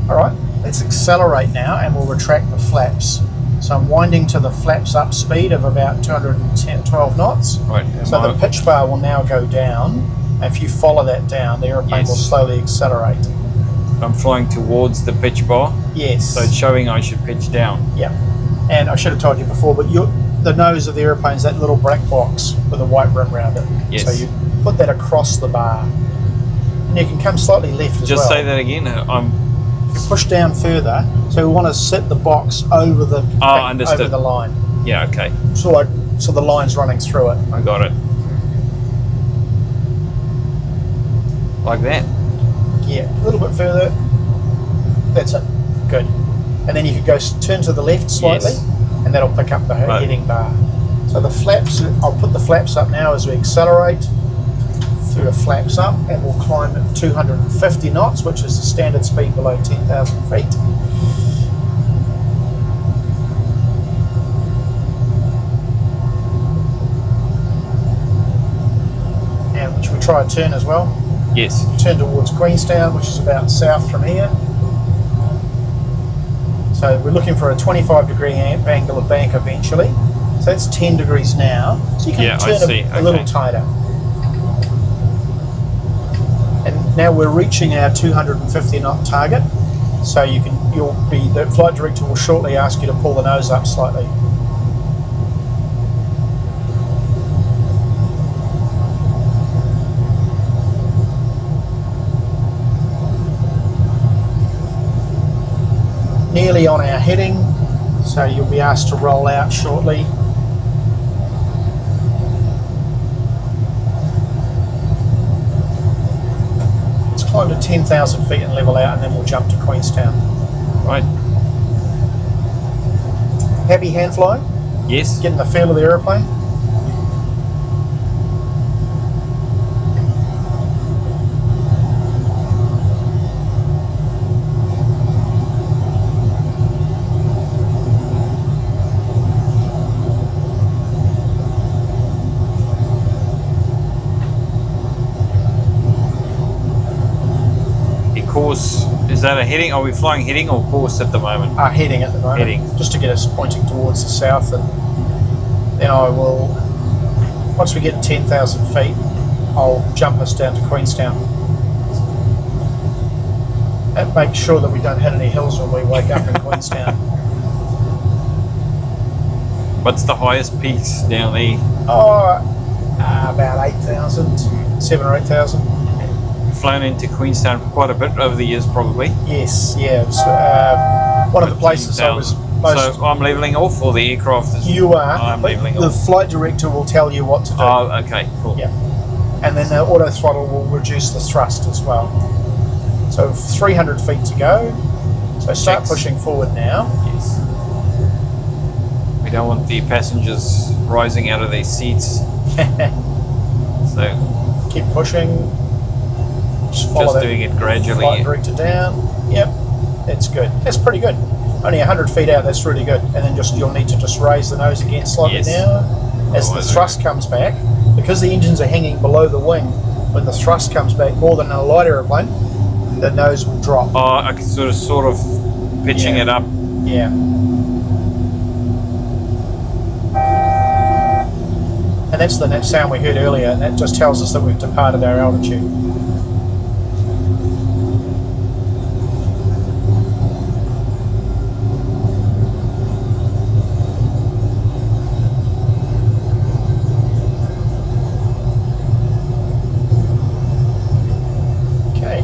All right, let's accelerate now and we'll retract the flaps. So I'm winding to the flaps up speed of about 12 knots. Right. So the pitch bar will now go down. If you follow that down, the aeroplane will slowly accelerate. I'm flying towards the pitch bar, Yes. so it's showing I should pitch down. Yeah. And I should have told you before, but the nose of the aeroplane is that little black box with a white rim around it. Yes. So you put that across the bar. And you can come slightly left as well. Just say that again. You push down further, so we want to set the box over the understood. over the line. Yeah, okay. So the line's running through it. I got it. Like that? Yeah, a little bit further. That's it. Good. And then you could go turn to the left slightly, Yes. and that'll pick up the Right. heading bar. So the flaps, I'll put the flaps up now as we accelerate. Through the flaps up, and we'll climb at 250 knots, which is the standard speed below 10,000 feet. And should we try a turn as well? Yes. Turn towards Queenstown, which is about south from here. So we're looking for a 25-degree angle of bank eventually. So that's 10 degrees now. So you can turn a little tighter. And now we're reaching our 250 knot target. So the flight director will shortly ask you to pull the nose up slightly. nearly on our heading, so you'll be asked to roll out shortly. Let's climb to 10,000 feet and level out, and then we'll jump to Queenstown. Right. Happy hand flying? Yes. Getting the feel of the aeroplane? Course, is that a heading? Are we flying heading or course at the moment? Heading at the moment. Heading. Just to get us pointing towards the south, and then I will, once we get to 10,000 feet, I'll jump us down to Queenstown. And make sure that we don't hit any hills when we wake up in Queenstown. What's the highest peaks down there? About 8,000, 7,000 or 8,000. Flown into Queenstown for quite a bit over the years, probably. Yes, yeah. It was, one of the places I was most... So I'm levelling off, or the aircraft is... You are. I'm levelling the off. The flight director will tell you what to do. Oh, okay, cool. Yeah. And then the auto throttle will reduce the thrust as well. So 300 feet to go. So start pushing forward now. Yes. We don't want the passengers rising out of their seats. So keep pushing. Just follow just doing it gradually. Flight director down. Yep, it's good. That's pretty good. Only 100 feet out, that's really good. And then you'll need to just raise the nose again slightly now. As the thrust comes back, because the engines are hanging below the wing, when the thrust comes back more than a light aeroplane, the nose will drop. Oh, I can sort of pitching it up. Yeah. And that's the sound we heard earlier, and that just tells us that we've departed our altitude.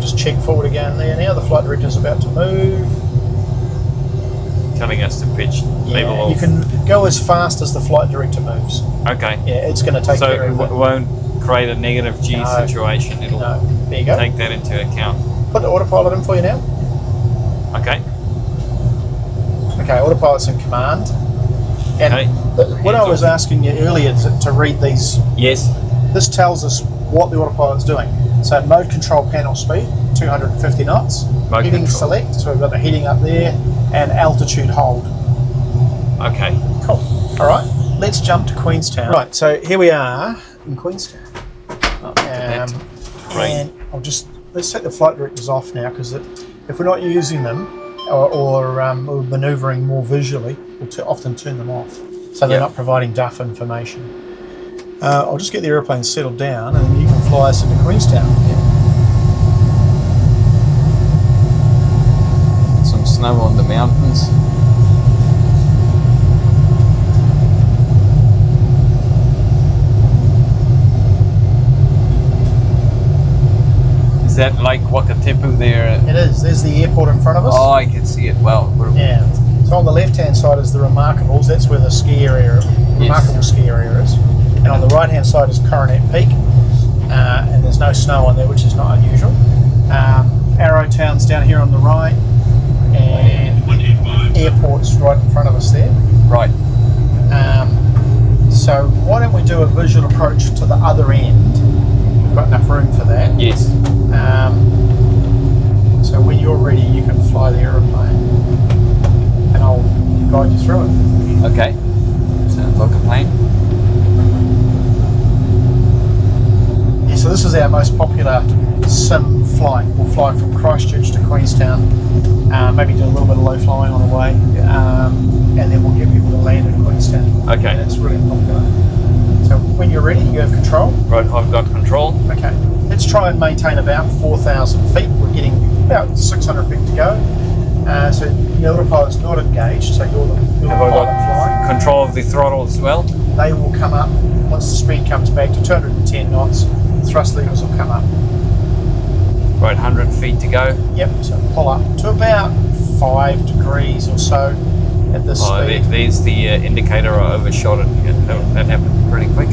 Just check forward again there. Now the flight director's about to move. Telling us to pitch, level off. You can go as fast as the flight director moves. Okay. Yeah, it's going to take care of it. So it won't create a negative G situation. It'll there you go. take that into account. Put the autopilot in for you now. Okay. Okay, autopilot's in command. And when I was asking you earlier to read these, yes, this tells us what the autopilot's doing. So mode control panel speed, 250 knots. Heading select, so we've got the heading up there, and altitude hold. Okay. Cool. All right, let's jump to Queenstown. Right, so here we are in Queenstown. And let's take the flight directors off now, because if we're not using them or manoeuvring more visually, we'll often turn them off. So they're not providing duff information. I'll just get the aeroplane settled down and you can fly us into Queenstown. Some snow on the mountains. Is that like Wakatipu there? It is. There's the airport in front of us. Oh, I can see it well. Yeah. So on the left-hand side is the Remarkables. That's where the ski area, Remarkable ski area is. And on the right-hand side is Coronet Peak, and there's no snow on there, which is not unusual. Arrowtown's down here on the right, and airport's right in front of us there. Right. So why don't we do a visual approach to the other end? We've got enough room for that. Yes. So when you're ready, you can fly the aeroplane, and I'll guide you through it. Okay. Sounds like a plan. So this is our most popular sim flight. We'll fly from Christchurch to Queenstown, maybe do a little bit of low flying on the way, and then we'll get people to land in Queenstown. Okay. And it's really popular. So when you're ready, you have control. Right, I've got control. Okay. Let's try and maintain about 4,000 feet. We're getting about 600 feet to go. So the autopilot's not engaged, so you're the pilot flying. Control of the throttle as well? They will come up once the speed comes back to 210 knots. Thrust levers will come up. Right, 100 feet to go. Yep, so pull up to about 5 degrees or so at this speed. There's the indicator. I overshot it. That happened pretty quick.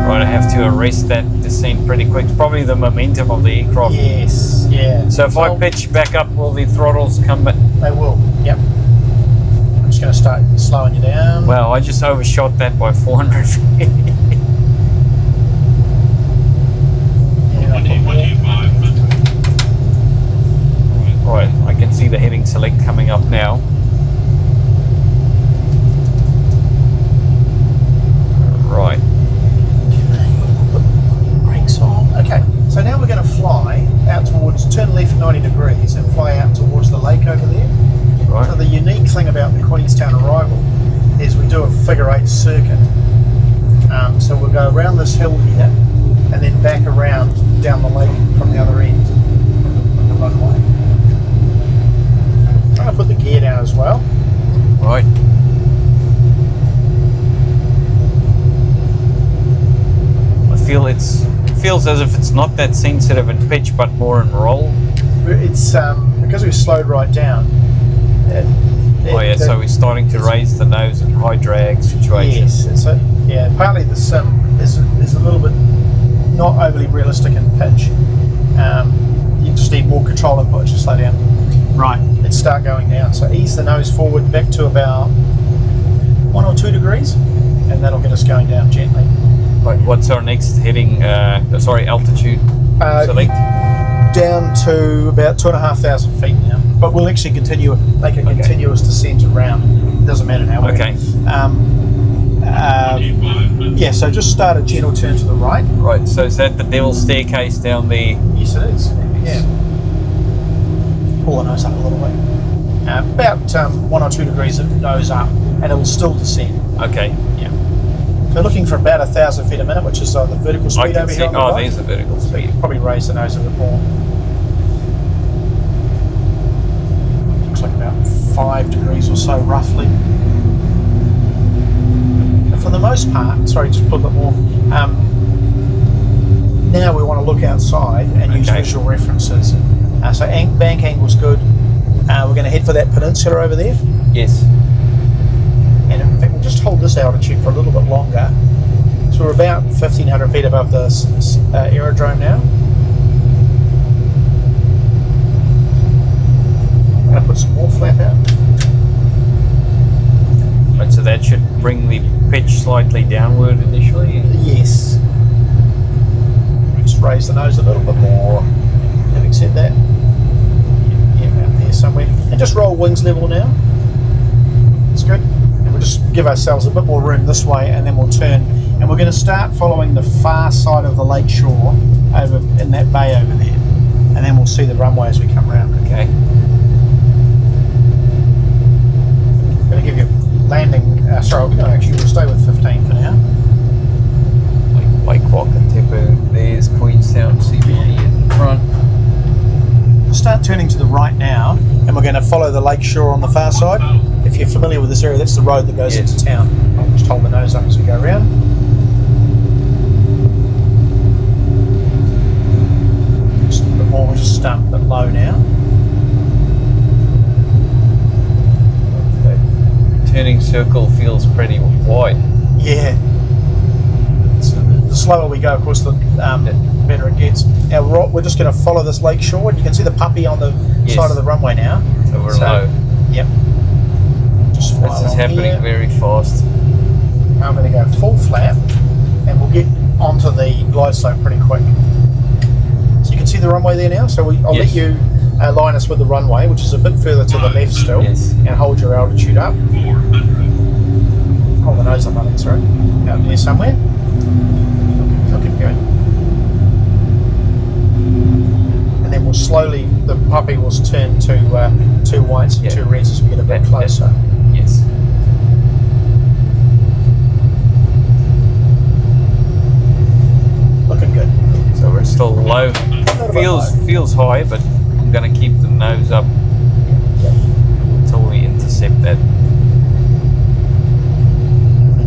Right, I have to arrest that descent pretty quick. It's probably the momentum of the aircraft. Yes, yeah. So if I pitch back up, will the throttles come back? They will, yep. I'm just going to start slowing you down. Well, I just overshot that by 400 feet. 25. Right, I can see the heading select coming up now. Right. Brakes on. Okay, so now we're going to fly out towards, turn left 90 degrees and fly out towards the lake over there. Right. So the unique thing about the Queenstown arrival is we do a figure 8 circuit. So we'll go around this hill here and then back around down the lake from the other end of the runway. I'm going to put the gear down as well. Right. It feels as if it's not that sensitive in pitch, but more in roll. It's because we've slowed right down. So we're starting to raise the nose in high drag situations. Yes, partly the sim is a little bit not overly realistic in pitch. You just need more control input to slow down. Right, let's start going down. So ease the nose forward back to about 1 or 2 degrees, and that'll get us going down gently. Right, what's our next heading? Altitude select? Down to about 2,500 feet now. But we'll actually make a continuous descent around. It doesn't matter now. Okay. Yeah, so just start a gentle turn to the right. Right, so is that the devil's staircase down there? Yes, it is. Yeah. Pull the nose up a little bit. About 1 or 2 degrees of nose up, and it will still descend. Okay. Yeah. So looking for about 1,000 feet a minute, which is the vertical speed over here. There's the vertical speed. Probably raise the nose a bit more. Looks like about 5 degrees or so, roughly. And for the most part, sorry, just put a bit more. Now we want to look outside and use visual references. So bank angle's good. We're going to head for that peninsula over there. Yes. And in fact, we'll just hold this altitude for a little bit longer. So we're about 1,500 feet above the aerodrome now. I'm going to put some more flap out. Right, so that should bring the pitch slightly downward initially? Yes. Just raise the nose a little bit more. Having said that, yeah, about there somewhere. And just roll wings level now. That's good. We'll just give ourselves a bit more room this way, and then we'll turn, and we're going to start following the far side of the lake shore over in that bay over there, and then we'll see the runway as we come around. Okay. I'm going to give you landing. We'll stay with 15 for now. Lake Wakatipu, there's Queenstown CBD in front. We'll start turning to the right now, and we're going to follow the lake shore on the far side. If you're familiar with this area, that's the road that goes into town. I'll just hold the nose up as we go around. Just a bit more, we're just a bit low now. The turning circle feels pretty wide. Yeah. The slower we go, of course, the better it gets. Now we're just going to follow this lake shore, and you can see the puppy on the side of the runway now. So we're low. Yep. Just fly this is happening here. very fast. I'm going to go full flap, and we'll get onto the glide slope pretty quick. So you can see the runway there now. So I'll let you line us with the runway, which is a bit further to the left still, and hold your altitude up. 400. Hold the nose up, I think, sorry. Out there somewhere. Looking good. And then we'll slowly, the puppy will turn to 2 whites and 2 reds as we get a bit closer. Yes. Looking good. So we're still low. Feels high, but I'm going to keep the nose up until we intercept that.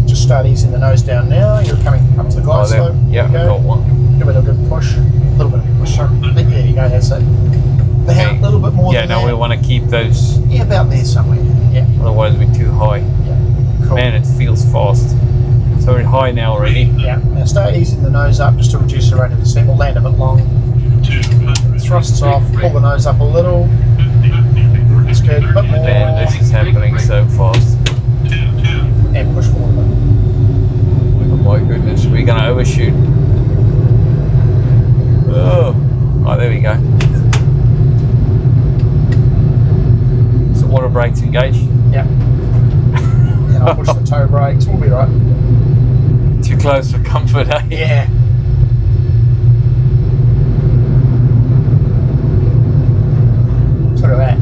Just start easing the nose down now. You're coming up to the glide slope. Yeah, I've got one. Give it a good push. A little bit of a push. There you go, that's it. about a little bit more Yeah, than no, that. we want to keep those, Yeah, about there somewhere. Yeah. otherwise we're too high. Yeah. Cool. Man, it feels fast. So we're high now already. Yeah. Now start easing the nose up just to reduce the rate of descent. We'll land a bit long. 200. Thrusts off. Pull the nose up a little. It's good. A bit more. Man, this is happening so fast. And push forward a bit. Oh my goodness, we're going to overshoot. Oh, there we go. So water brakes engaged. Yeah. And I'll push the toe brakes. We'll be right. Too close for comfort, eh? Yeah. Look at that.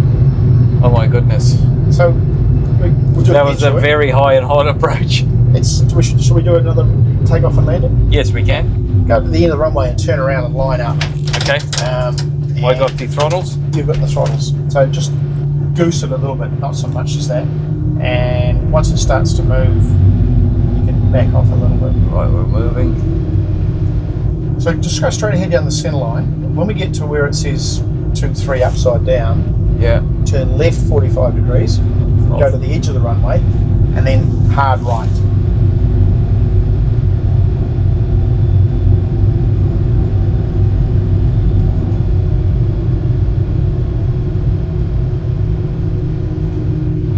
Oh my goodness. So we'll do That it was again, a shall we? very high and hard approach. Shall we do another takeoff and landing? Yes, we can. Go to the end of the runway and turn around and line up. Okay. And I got the throttles. You've got the throttles. So just goose it a little bit, not so much as that. And once it starts to move, you can back off a little bit. Right, we're moving. So just go straight ahead down the centre line. When we get to where it says 2-3 upside down, Yeah. turn left 45 degrees, go to the edge of the runway, and then hard right.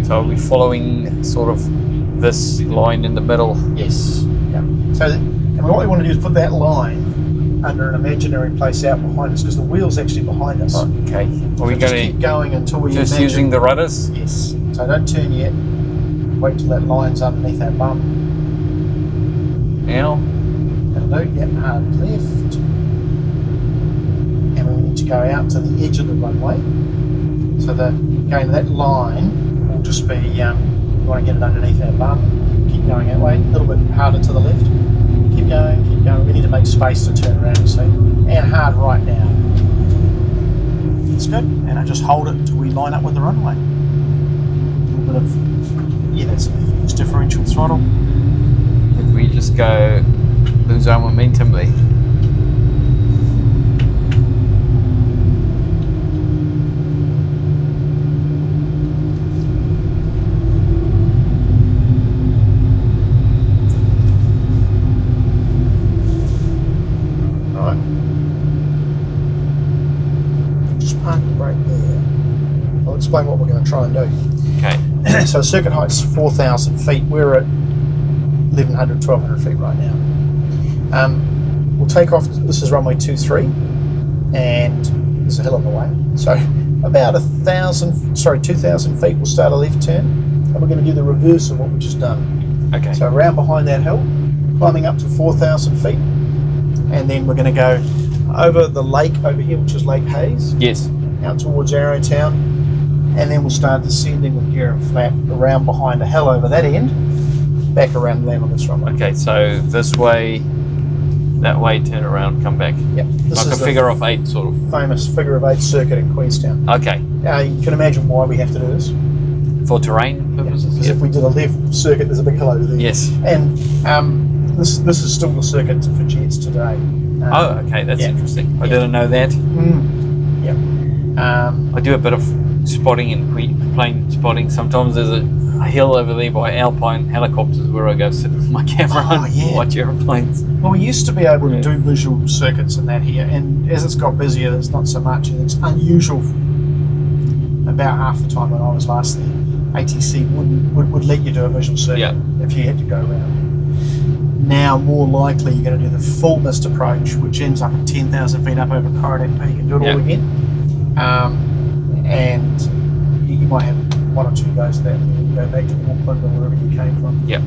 So are we following sort of this line in the middle? Yes. Yeah. So, and what we want to do is put that line under an imaginary place out behind us, because the wheel's actually behind us. Okay. Are we So just keep going going until we to just imagine. using the rudders? Yes. So don't turn yet. Wait till that line's underneath that bump. Now? That'll do. Yep. Hard left. And we need to go out to the edge of the runway. So going to that line will just be, you want to get it underneath that bump. Keep going that way. A little bit harder to the left. Keep going, keep going. We need to make space to turn around, you see. And hard right now. That's good. And I just hold it until we line up with the runway. A little bit of, yeah, that's use differential throttle. If we just go lose our momentum there. Right. Just park the brake there. I'll explain what we're going to try and do. Okay. So the circuit height's 4,000 feet. We're at 1,100, 1,200 feet right now. We'll take off. This is runway 23, and there's a hill on the way. So about 2,000 feet. We'll start a left turn, and we're going to do the reverse of what we've just done. Okay. So around behind that hill, climbing up to 4,000 feet, and then we're going to go over the lake over here, which is Lake Hayes, Yes. out towards Arrowtown, and then we'll start descending with gear and flap around behind a hill over that end, back around and land on this runway. Okay, so this way, that way, turn around, come back. Yep. This Like is a the figure of 8 sort of. famous figure of 8 circuit in Queenstown. Okay. You can imagine why we have to do this. For terrain purposes? Because if we did a left circuit, there's a big hill over there. Yes. And this is still the circuit for jets today. Oh, okay, that's yeah. interesting. I didn't know that. Yep. I do a bit of spotting and plane spotting. Sometimes there's a hill over there by Alpine helicopters where I go sit with my camera and watch airplanes. Well, we used to be able to do visual circuits and that here, and as it's got busier, there's not so much, and it's unusual. About half the time when I was last there, ATC would let you do a visual circuit if you had to go around. Now, more likely, you're going to do the full mist approach, which ends up at 10,000 feet up over Coronet. You can do it all again. And you might have one or two goes of that, and then you go back to Auckland or wherever you came from. Yep.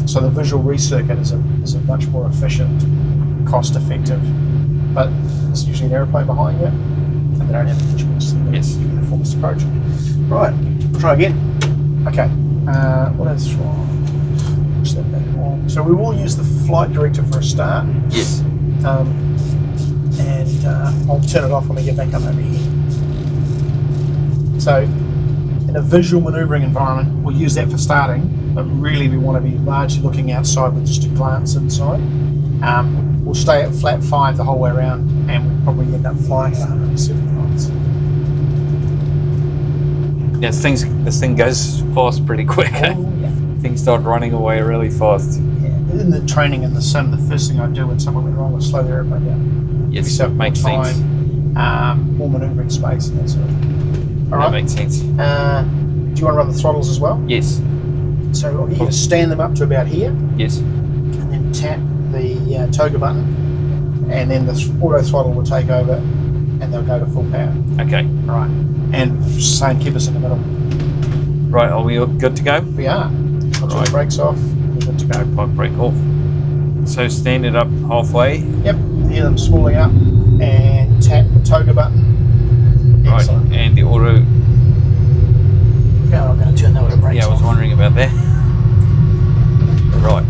So the visual recircuit is a much more efficient, cost-effective, but there's usually an aeroplane behind you, and they don't have the visuals. So Yes. you get a full mist approach. Right, try again. Okay. What else? Push that back on. So we will use the flight director for a start. Yes. And I'll turn it off when we get back up over here. So in a visual manoeuvring environment, we'll use that for starting, but really we want to be largely looking outside with just a glance inside. We'll stay at flat 5 the whole way around, and we'll probably end up flying at 107 knots. Yeah, this thing goes fast pretty quick. Things start running away really fast. Yeah. In the training in the sim, the first thing I do when someone went wrong was slow the airplane down. Yes, Give yourself more makes time, sense. more manoeuvring space and that sort of thing. All right. That makes sense. Do you want to run the throttles as well? Yes. So I'll get you to stand them up to about here, Yes. and then tap the toga button, and then the auto throttle will take over, and they'll go to full power. Okay. All right. And same, keep us in the middle. Right, are we all good to go? We are. I'll turn the brakes off. We're good to go. Park brake off. So stand it up halfway. Yep. Hear them spooling up, and tap the toga button. Excellent. Right, and the auto. Yeah, I'm going to turn the auto brakes Yeah, I was off. wondering about that. Right.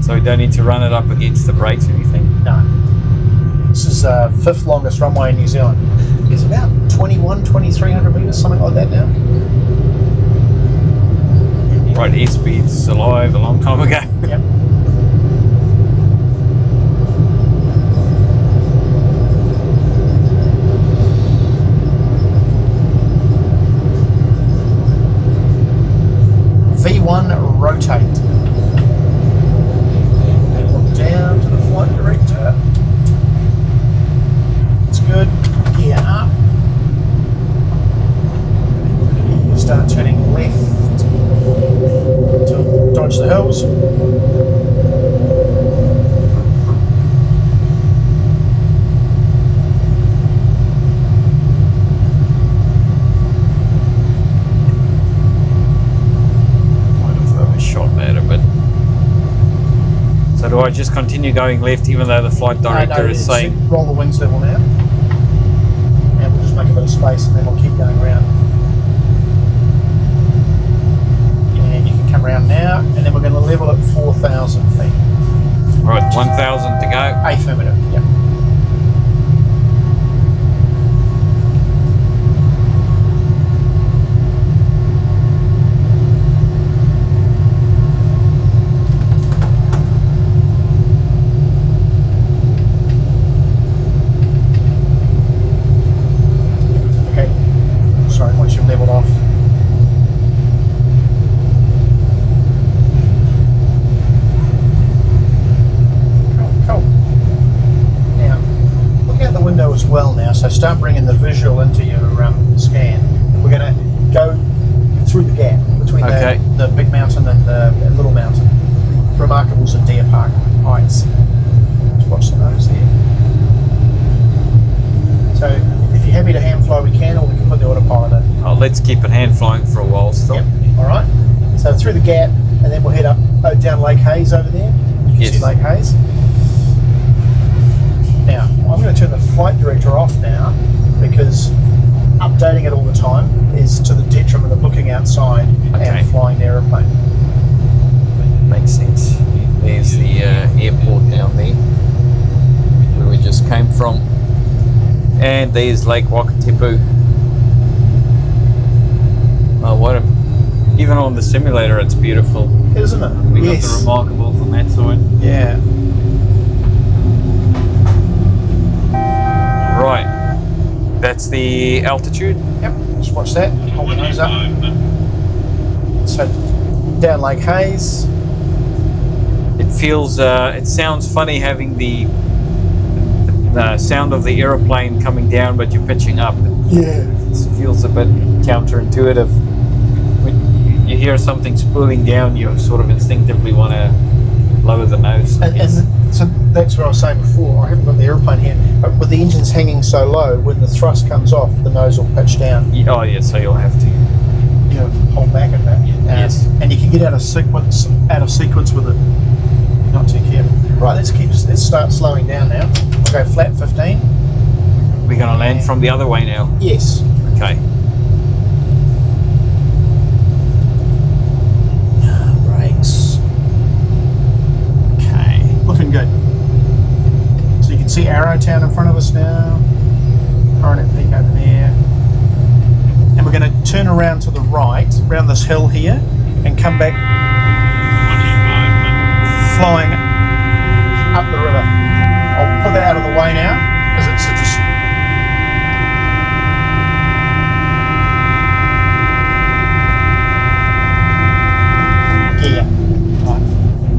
So we don't need to run it up against the brakes or anything. No. This is the 5th longest runway in New Zealand. It's about 2,300 metres, something like that now. Right, airspeed's alive a long time ago. Yep. V1 rotate. And look down to the flight director. It's good. Gear up. Start turning left to dodge the hills. So do I just continue going left even though the flight director is saying... Roll the wings level now. And we'll just make a bit of space and then we'll keep going around. And you can come around now, and then we're going to level at 4,000 feet. Right, 1,000 to go. Affirmative, yep. Leveled off. Cool. Now, look out the window as well now, so start bringing the visual into your scan. We're going to go through the gap between the big mountain and the little mountain. Remarkables and Deer Park heights. Just watch the nose there. So, if you're happy to hand fly, we can, or we can put the autopilot in. Oh, let's keep it hand flying for a while still. Yep. All right. So through the gap, and then we'll head up down Lake Hayes over there. You can see Lake Hayes. Now, I'm going to turn the flight director off now because updating it all the time is to the detriment of looking outside and flying the aeroplane. Makes sense. There's the airport down there where we just came from. And there's Lake Wakatipu. Oh, even on the simulator, it's beautiful. Isn't it? We got the remarkable from that side. Yeah. Right. That's the altitude. Yep. Just watch that. Hold the nose up. So down Lake Hayes. It feels. It sounds funny having the sound of the aeroplane coming down, but you're pitching up. Yeah. It feels a bit counterintuitive. When you hear something spooling down, you sort of instinctively want to lower the nose. And so that's what I was saying before. I haven't got the aeroplane here, but with the engines hanging so low, when the thrust comes off, the nose will pitch down. Oh yeah, so you'll have to hold back a bit. Yes. And you can get out of sequence with it. Not too careful. Right, let's start slowing down now. We'll go flat 15. We're going to land from the other way now. Yes. Okay. Brakes. Okay, looking good. So you can see Arrowtown in front of us now. Coronet Peak over there. And we're going to turn around to the right, around this hill here, and come back flying up the river. I'll put that out of the way now, because it's just...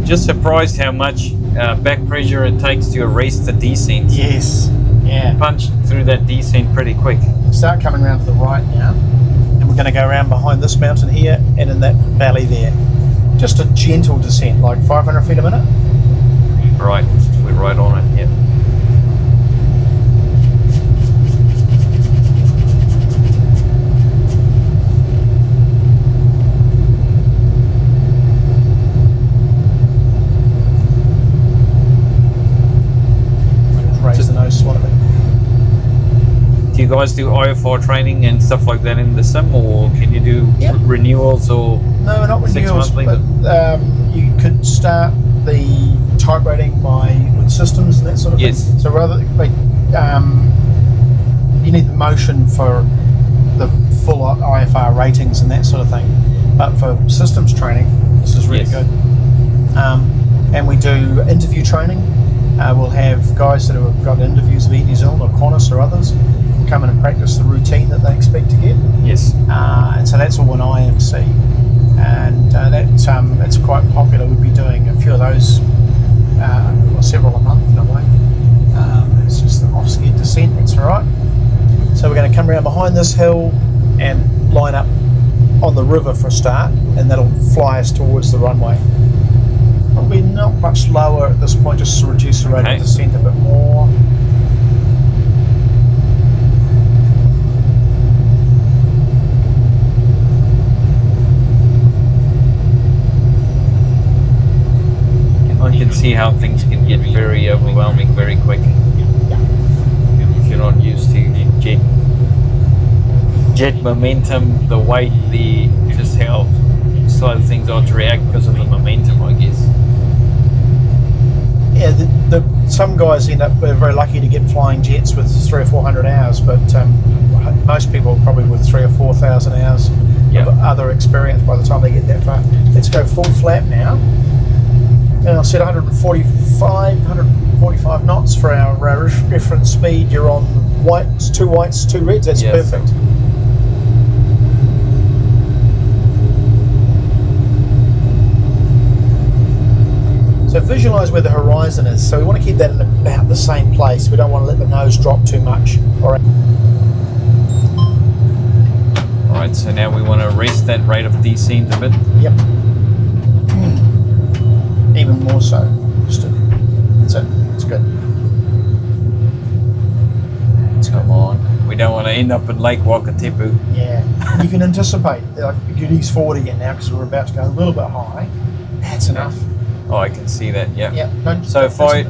just surprised how much back pressure it takes to arrest the descent. Yes. Yeah. Punch through that descent pretty quick. Start coming around to the right now, and we're going to go around behind this mountain here and in that valley there. Just a gentle descent, like 500 feet a minute. Right, we're right on it, yep. Raise the nose slightly. Do you guys do IFR training and stuff like that in the sim, or can you do Yep. renewals or? No, not renewals, monthly, but you could start the type rating with systems and that sort of Yes. thing. So rather, you need the motion for the full IFR ratings and that sort of thing. But for systems training, this is really Yes. good. And we do interview training. We'll have guys that have got interviews with Air New Zealand or Qantas or others come in and practice the routine that they expect to get. Yes. And so that's all in IMC. And it's quite popular. We'd be doing a few of those, or several a month in a way. It's just an off-skid descent, that's all right. So we're going to come around behind this hill and line up on the river for a start, and that'll fly us towards the runway. Probably not much lower at this point, just to reduce the rate of descent a bit more. I can see how things can get very overwhelming very quick if you're not used to jet momentum, the weight, just how slow things are to react because of the momentum, I guess. Yeah, some guys end up very lucky to get flying jets with 300 or 400 hours, but most people probably with 3,000 or 4,000 hours of other experience by the time they get that far. Let's go full flap now. And I'll set 145 knots for our reference speed. You're on whites, 2 whites, 2 reds. That's perfect. So visualise where the horizon is. So we want to keep that in about the same place. We don't want to let the nose drop too much. All right, so now we want to arrest that rate of descent a bit. Yep. Even more so. That's it. It's good. Come on. We don't want to end up in Lake Wakatepu. Yeah. You can anticipate. Like, you can ease forward again now because we're about to go a little bit high. That's enough. Oh, I can see that. Yeah. Yeah. So if I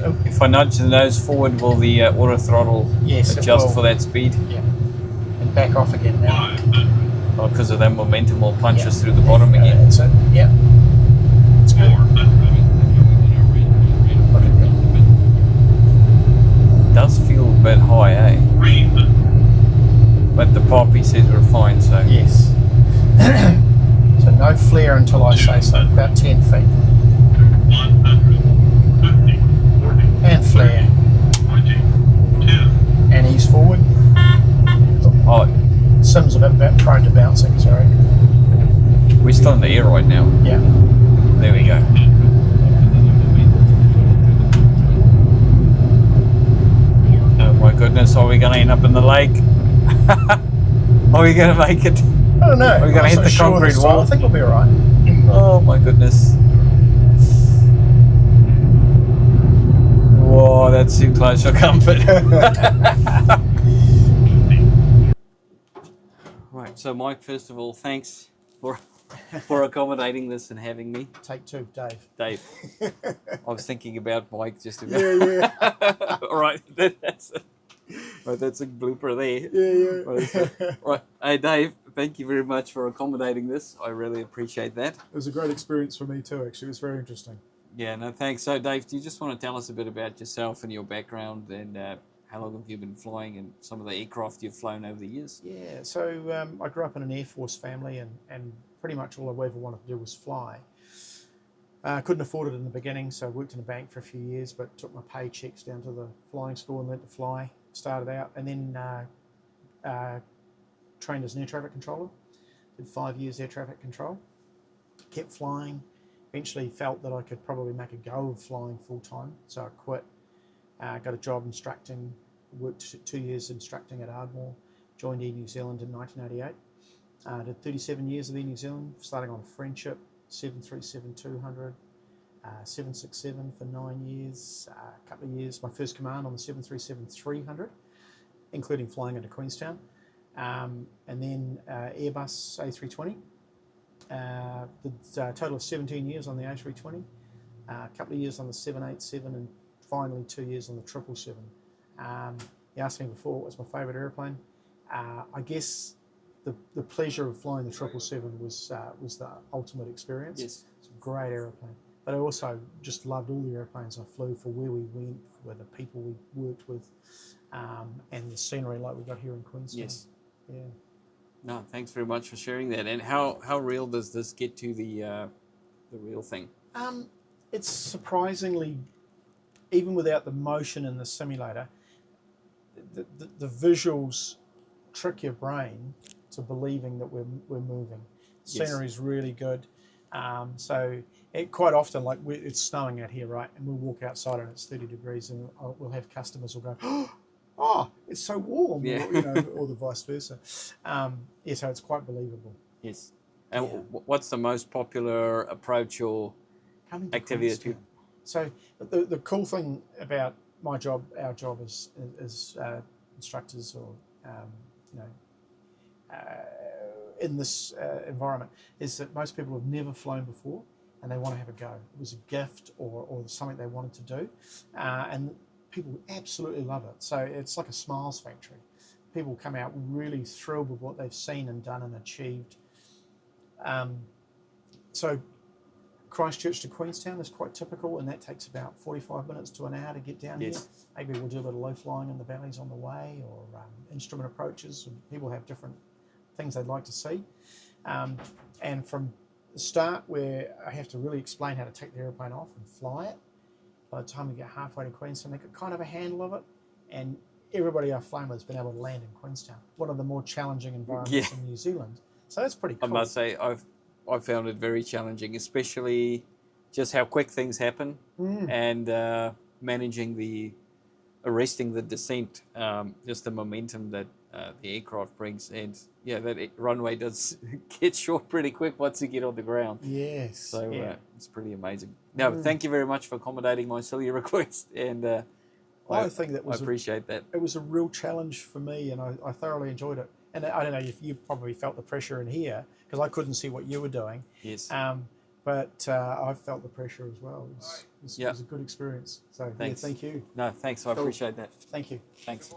nudge the nose forward, will the auto throttle adjust for that speed? Yeah. And back off again now. Oh, because of that momentum will punch us through the bottom again. That's it. Yep. It's good. Look at that. It does feel a bit high, eh? But the poppy says we're fine, so. Yes. So no flare until I say so. About 10 feet. And flare. And ease forward. Oh, Sim's a bit prone to bouncing, sorry. We're still in the air right now. Yeah. There we go. Oh my goodness, are we going to end up in the lake? Are we going to make it? I don't know. Are we going to hit the concrete wall? I think we'll be alright. Oh my goodness. Whoa, that's too close for comfort. Right, so Mike, first of all, thanks for accommodating this and having me. Take 2, Dave. Dave. I was thinking about Mike just about. Yeah. All right, that's it. Right, that's a blooper there. Yeah. Right, hey Dave, thank you very much for accommodating this. I really appreciate that. It was a great experience for me too, actually. It was very interesting. Yeah, no, thanks. So Dave, do you just want to tell us a bit about yourself and your background and how long have you been flying and some of the aircraft you've flown over the years? Yeah, so I grew up in an Air Force family and pretty much all I ever wanted to do was fly. Couldn't afford it in the beginning, so I worked in a bank for a few years, but took my paychecks down to the flying school and learned to fly. Started out and then trained as an air traffic controller. Did 5 years air traffic control. Kept flying Eventually felt that I could probably make a go of flying full time, so I quit. Got a job instructing, worked 2 years instructing at Ardmore, joined Air New Zealand in 1988. Did 37 years with Air New Zealand, starting on a Friendship 737-200, 767 for 9 years, a couple of years, my first command on the 737-300, including flying into Queenstown, and then Airbus A320. Did a total of 17 years on the A320, a couple of years on the 787, and finally 2 years on the 777. You asked me before what was my favourite airplane. I guess the pleasure of flying the 777 was the ultimate experience. Yes. It's a great airplane. But I also just loved all the airplanes I flew, for where we went, for the people we worked with, and the scenery like we got here in Queenstown. Yes. Yeah. No, thanks very much for sharing that. And how real does this get to the real thing? It's surprisingly, even without the motion in the simulator, the visuals trick your brain to believing that we're moving. Yes. Scenery is really good. So quite often, like it's snowing out here, right? And we'll walk outside and it's 30 degrees, and we'll have customers will go, "Oh, it's so warm," Yeah. or the vice versa. Yeah, so it's quite believable. Yes. And Yeah. what's the most popular approach or Coming to activity that you... So the cool thing about my job, our job as instructors, or in this environment, is that most people have never flown before and they want to have a go. It was a gift or something they wanted to do, and people absolutely love it. So it's like a smiles factory. People come out really thrilled with what they've seen and done and achieved. So Christchurch to Queenstown is quite typical, and that takes about 45 minutes to an hour to get down Yes. here. Maybe we'll do a bit of low flying in the valleys on the way, or instrument approaches. People have different things they'd like to see. And from the start, where I have to really explain how to take the airplane off and fly it, by the time we get halfway to Queenstown, they got kind of a handle of it, and everybody I've flown with has been able to land in Queenstown, one of the more challenging environments in New Zealand. So that's pretty cool. I must say, I've found it very challenging, especially just how quick things happen and managing arresting the descent, just the momentum that the aircraft brings. And yeah, that runway does get short pretty quick once you get on the ground. Yes. So yeah. it's pretty amazing. No, thank you very much for accommodating my silly request. And I think that was I appreciate that. It was a real challenge for me, and I thoroughly enjoyed it. And I don't know if you probably felt the pressure in here, because I couldn't see what you were doing. Yes. But I felt the pressure as well. It was a good experience. So Thanks. Yeah, thank you. No, thanks. I appreciate that. Thank you. Thanks.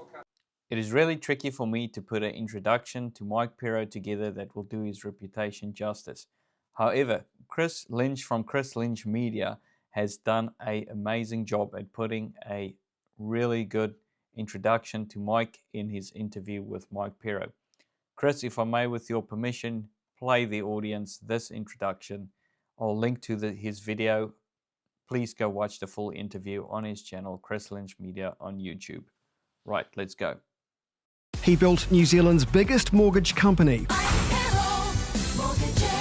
It is really tricky for me to put an introduction to Mike Pero together that will do his reputation justice. However, Chirs Lynch from Chirs Lynch Media has done an amazing job at putting a really good introduction to Mike in his interview with Mike Pero. Chris, if I may, with your permission, play the audience this introduction. I'll link to his video. Please go watch the full interview on his channel, Chirs Lynch Media on YouTube. Right, let's go. He built New Zealand's biggest mortgage company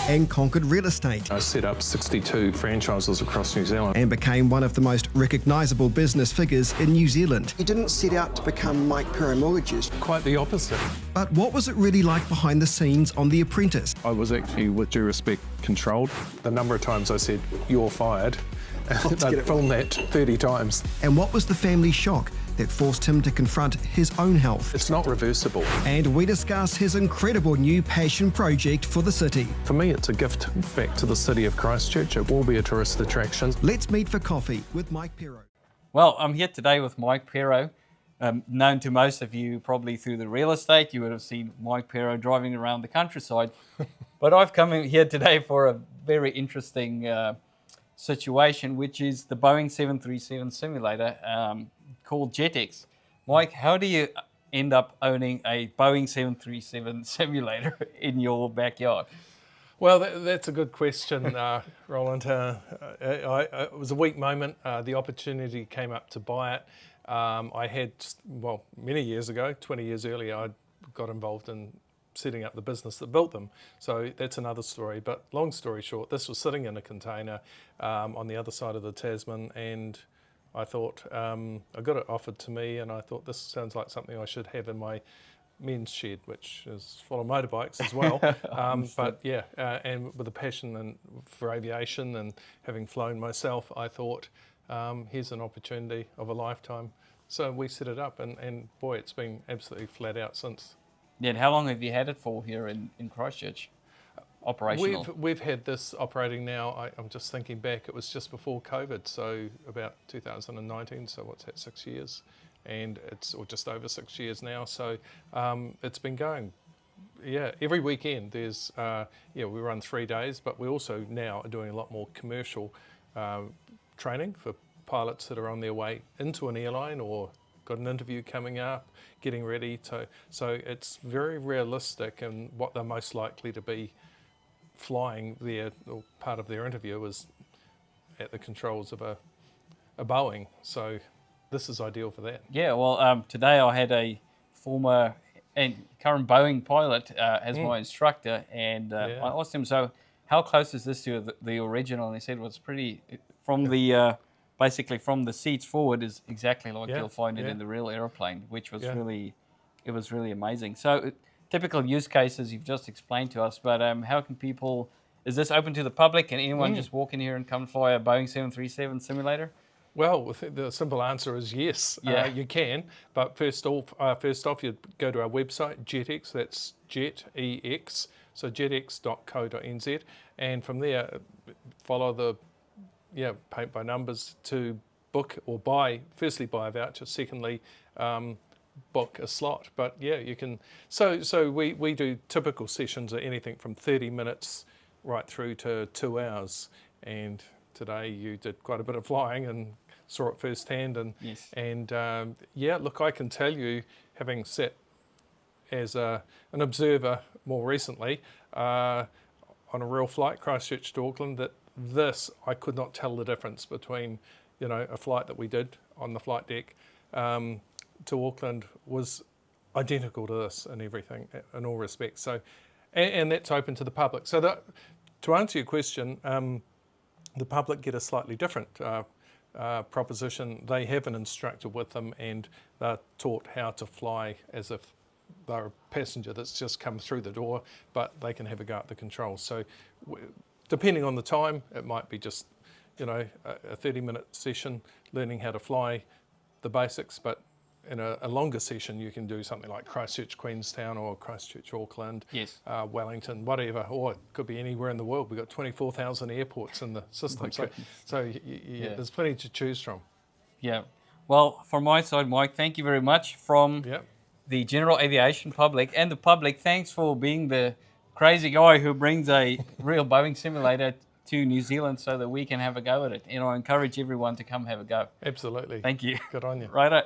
and conquered real estate I set up 62 franchises across New Zealand. and became one of the most recognisable business figures in New Zealand. He didn't set out to become Mike Pero Mortgages. Quite the opposite. But what was it really like behind the scenes on The Apprentice? I was actually, with due respect, controlled. The number of times I said, "You're fired," they'd filmed that 30 times. And what was the family shock that forced him to confront his own health? It's not reversible. And we discuss his incredible new passion project for the city. For me, it's a gift back to the city of Christchurch. It will be a tourist attraction. Let's meet for coffee with Mike Pero. Well, I'm here today with Mike Pero. Known to most of you probably through the real estate. You would have seen Mike Pero driving around the countryside. But I've come in here today for a very interesting situation, which is the Boeing 737 simulator called Jetex. Mike, how do you end up owning a Boeing 737 simulator in your backyard? Well, that's a good question, Roland. It was a weak moment. The opportunity came up to buy it. I had, many years ago, 20 years earlier, I got involved in setting up the business that built them. So that's another story. But long story short, this was sitting in a container on the other side of the Tasman, and I thought, I got it offered to me, and I thought this sounds like something I should have in my men's shed, which is full of motorbikes as well. But yeah, and with a passion for aviation and having flown myself, I thought, here's an opportunity of a lifetime. So we set it up, and boy, it's been absolutely flat out since. Yeah, and how long have you had it for here in Christchurch? Operational? We've had this operating now, I'm just thinking back, it was just before COVID, so about 2019, so what's that, 6 years? And or just over 6 years now, so it's been going. Yeah, every weekend there's, we run 3 days, but we also now are doing a lot more commercial training for pilots that are on their way into an airline or got an interview coming up, getting ready to, so it's very realistic, and what they're most likely to be flying there, or part of their interview is at the controls of a Boeing, so this is ideal for that. Yeah, well, today I had a former and current Boeing pilot as my instructor, and I asked him, so how close is this to the original? And he said, well, it's pretty, from the, basically from the seats forward is exactly like you'll find it in the real aeroplane, which was really, it was really amazing. So typical use cases you've just explained to us, but how can people, is this open to the public? Can anyone just walk in here and come fly a Boeing 737 simulator? Well, the simple answer is yes, you can. But first off, you go to our website, Jetex, that's Jetex, so jetex.co.nz, and from there, follow the paint by numbers to book or buy. Firstly, buy a voucher. Secondly, book a slot. But yeah, you can. So we do typical sessions of anything from 30 minutes right through to 2 hours, and today you did quite a bit of flying and saw it firsthand, and look, I can tell you, having sat as an observer more recently on a real flight, Christchurch to Auckland, that this, I could not tell the difference between, a flight that we did on the flight deck to Auckland was identical to this in everything, in all respects. So, and that's open to the public. So to answer your question, the public get a slightly different proposition. They have an instructor with them, and they're taught how to fly as if they're a passenger that's just come through the door, but they can have a go at the controls. So depending on the time, it might be just, a 30-minute session learning how to fly the basics, but in a longer session, you can do something like Christchurch, Queenstown, or Christchurch, Auckland, Wellington, whatever, or it could be anywhere in the world. We've got 24,000 airports in the system, so there's plenty to choose from. Yeah. Well, from my side, Mike, thank you very much. From the general aviation public and the public, thanks for being the crazy guy who brings a real Boeing simulator to New Zealand so that we can have a go at it. And I encourage everyone to come have a go. Absolutely. Thank you. Good on you. Righto.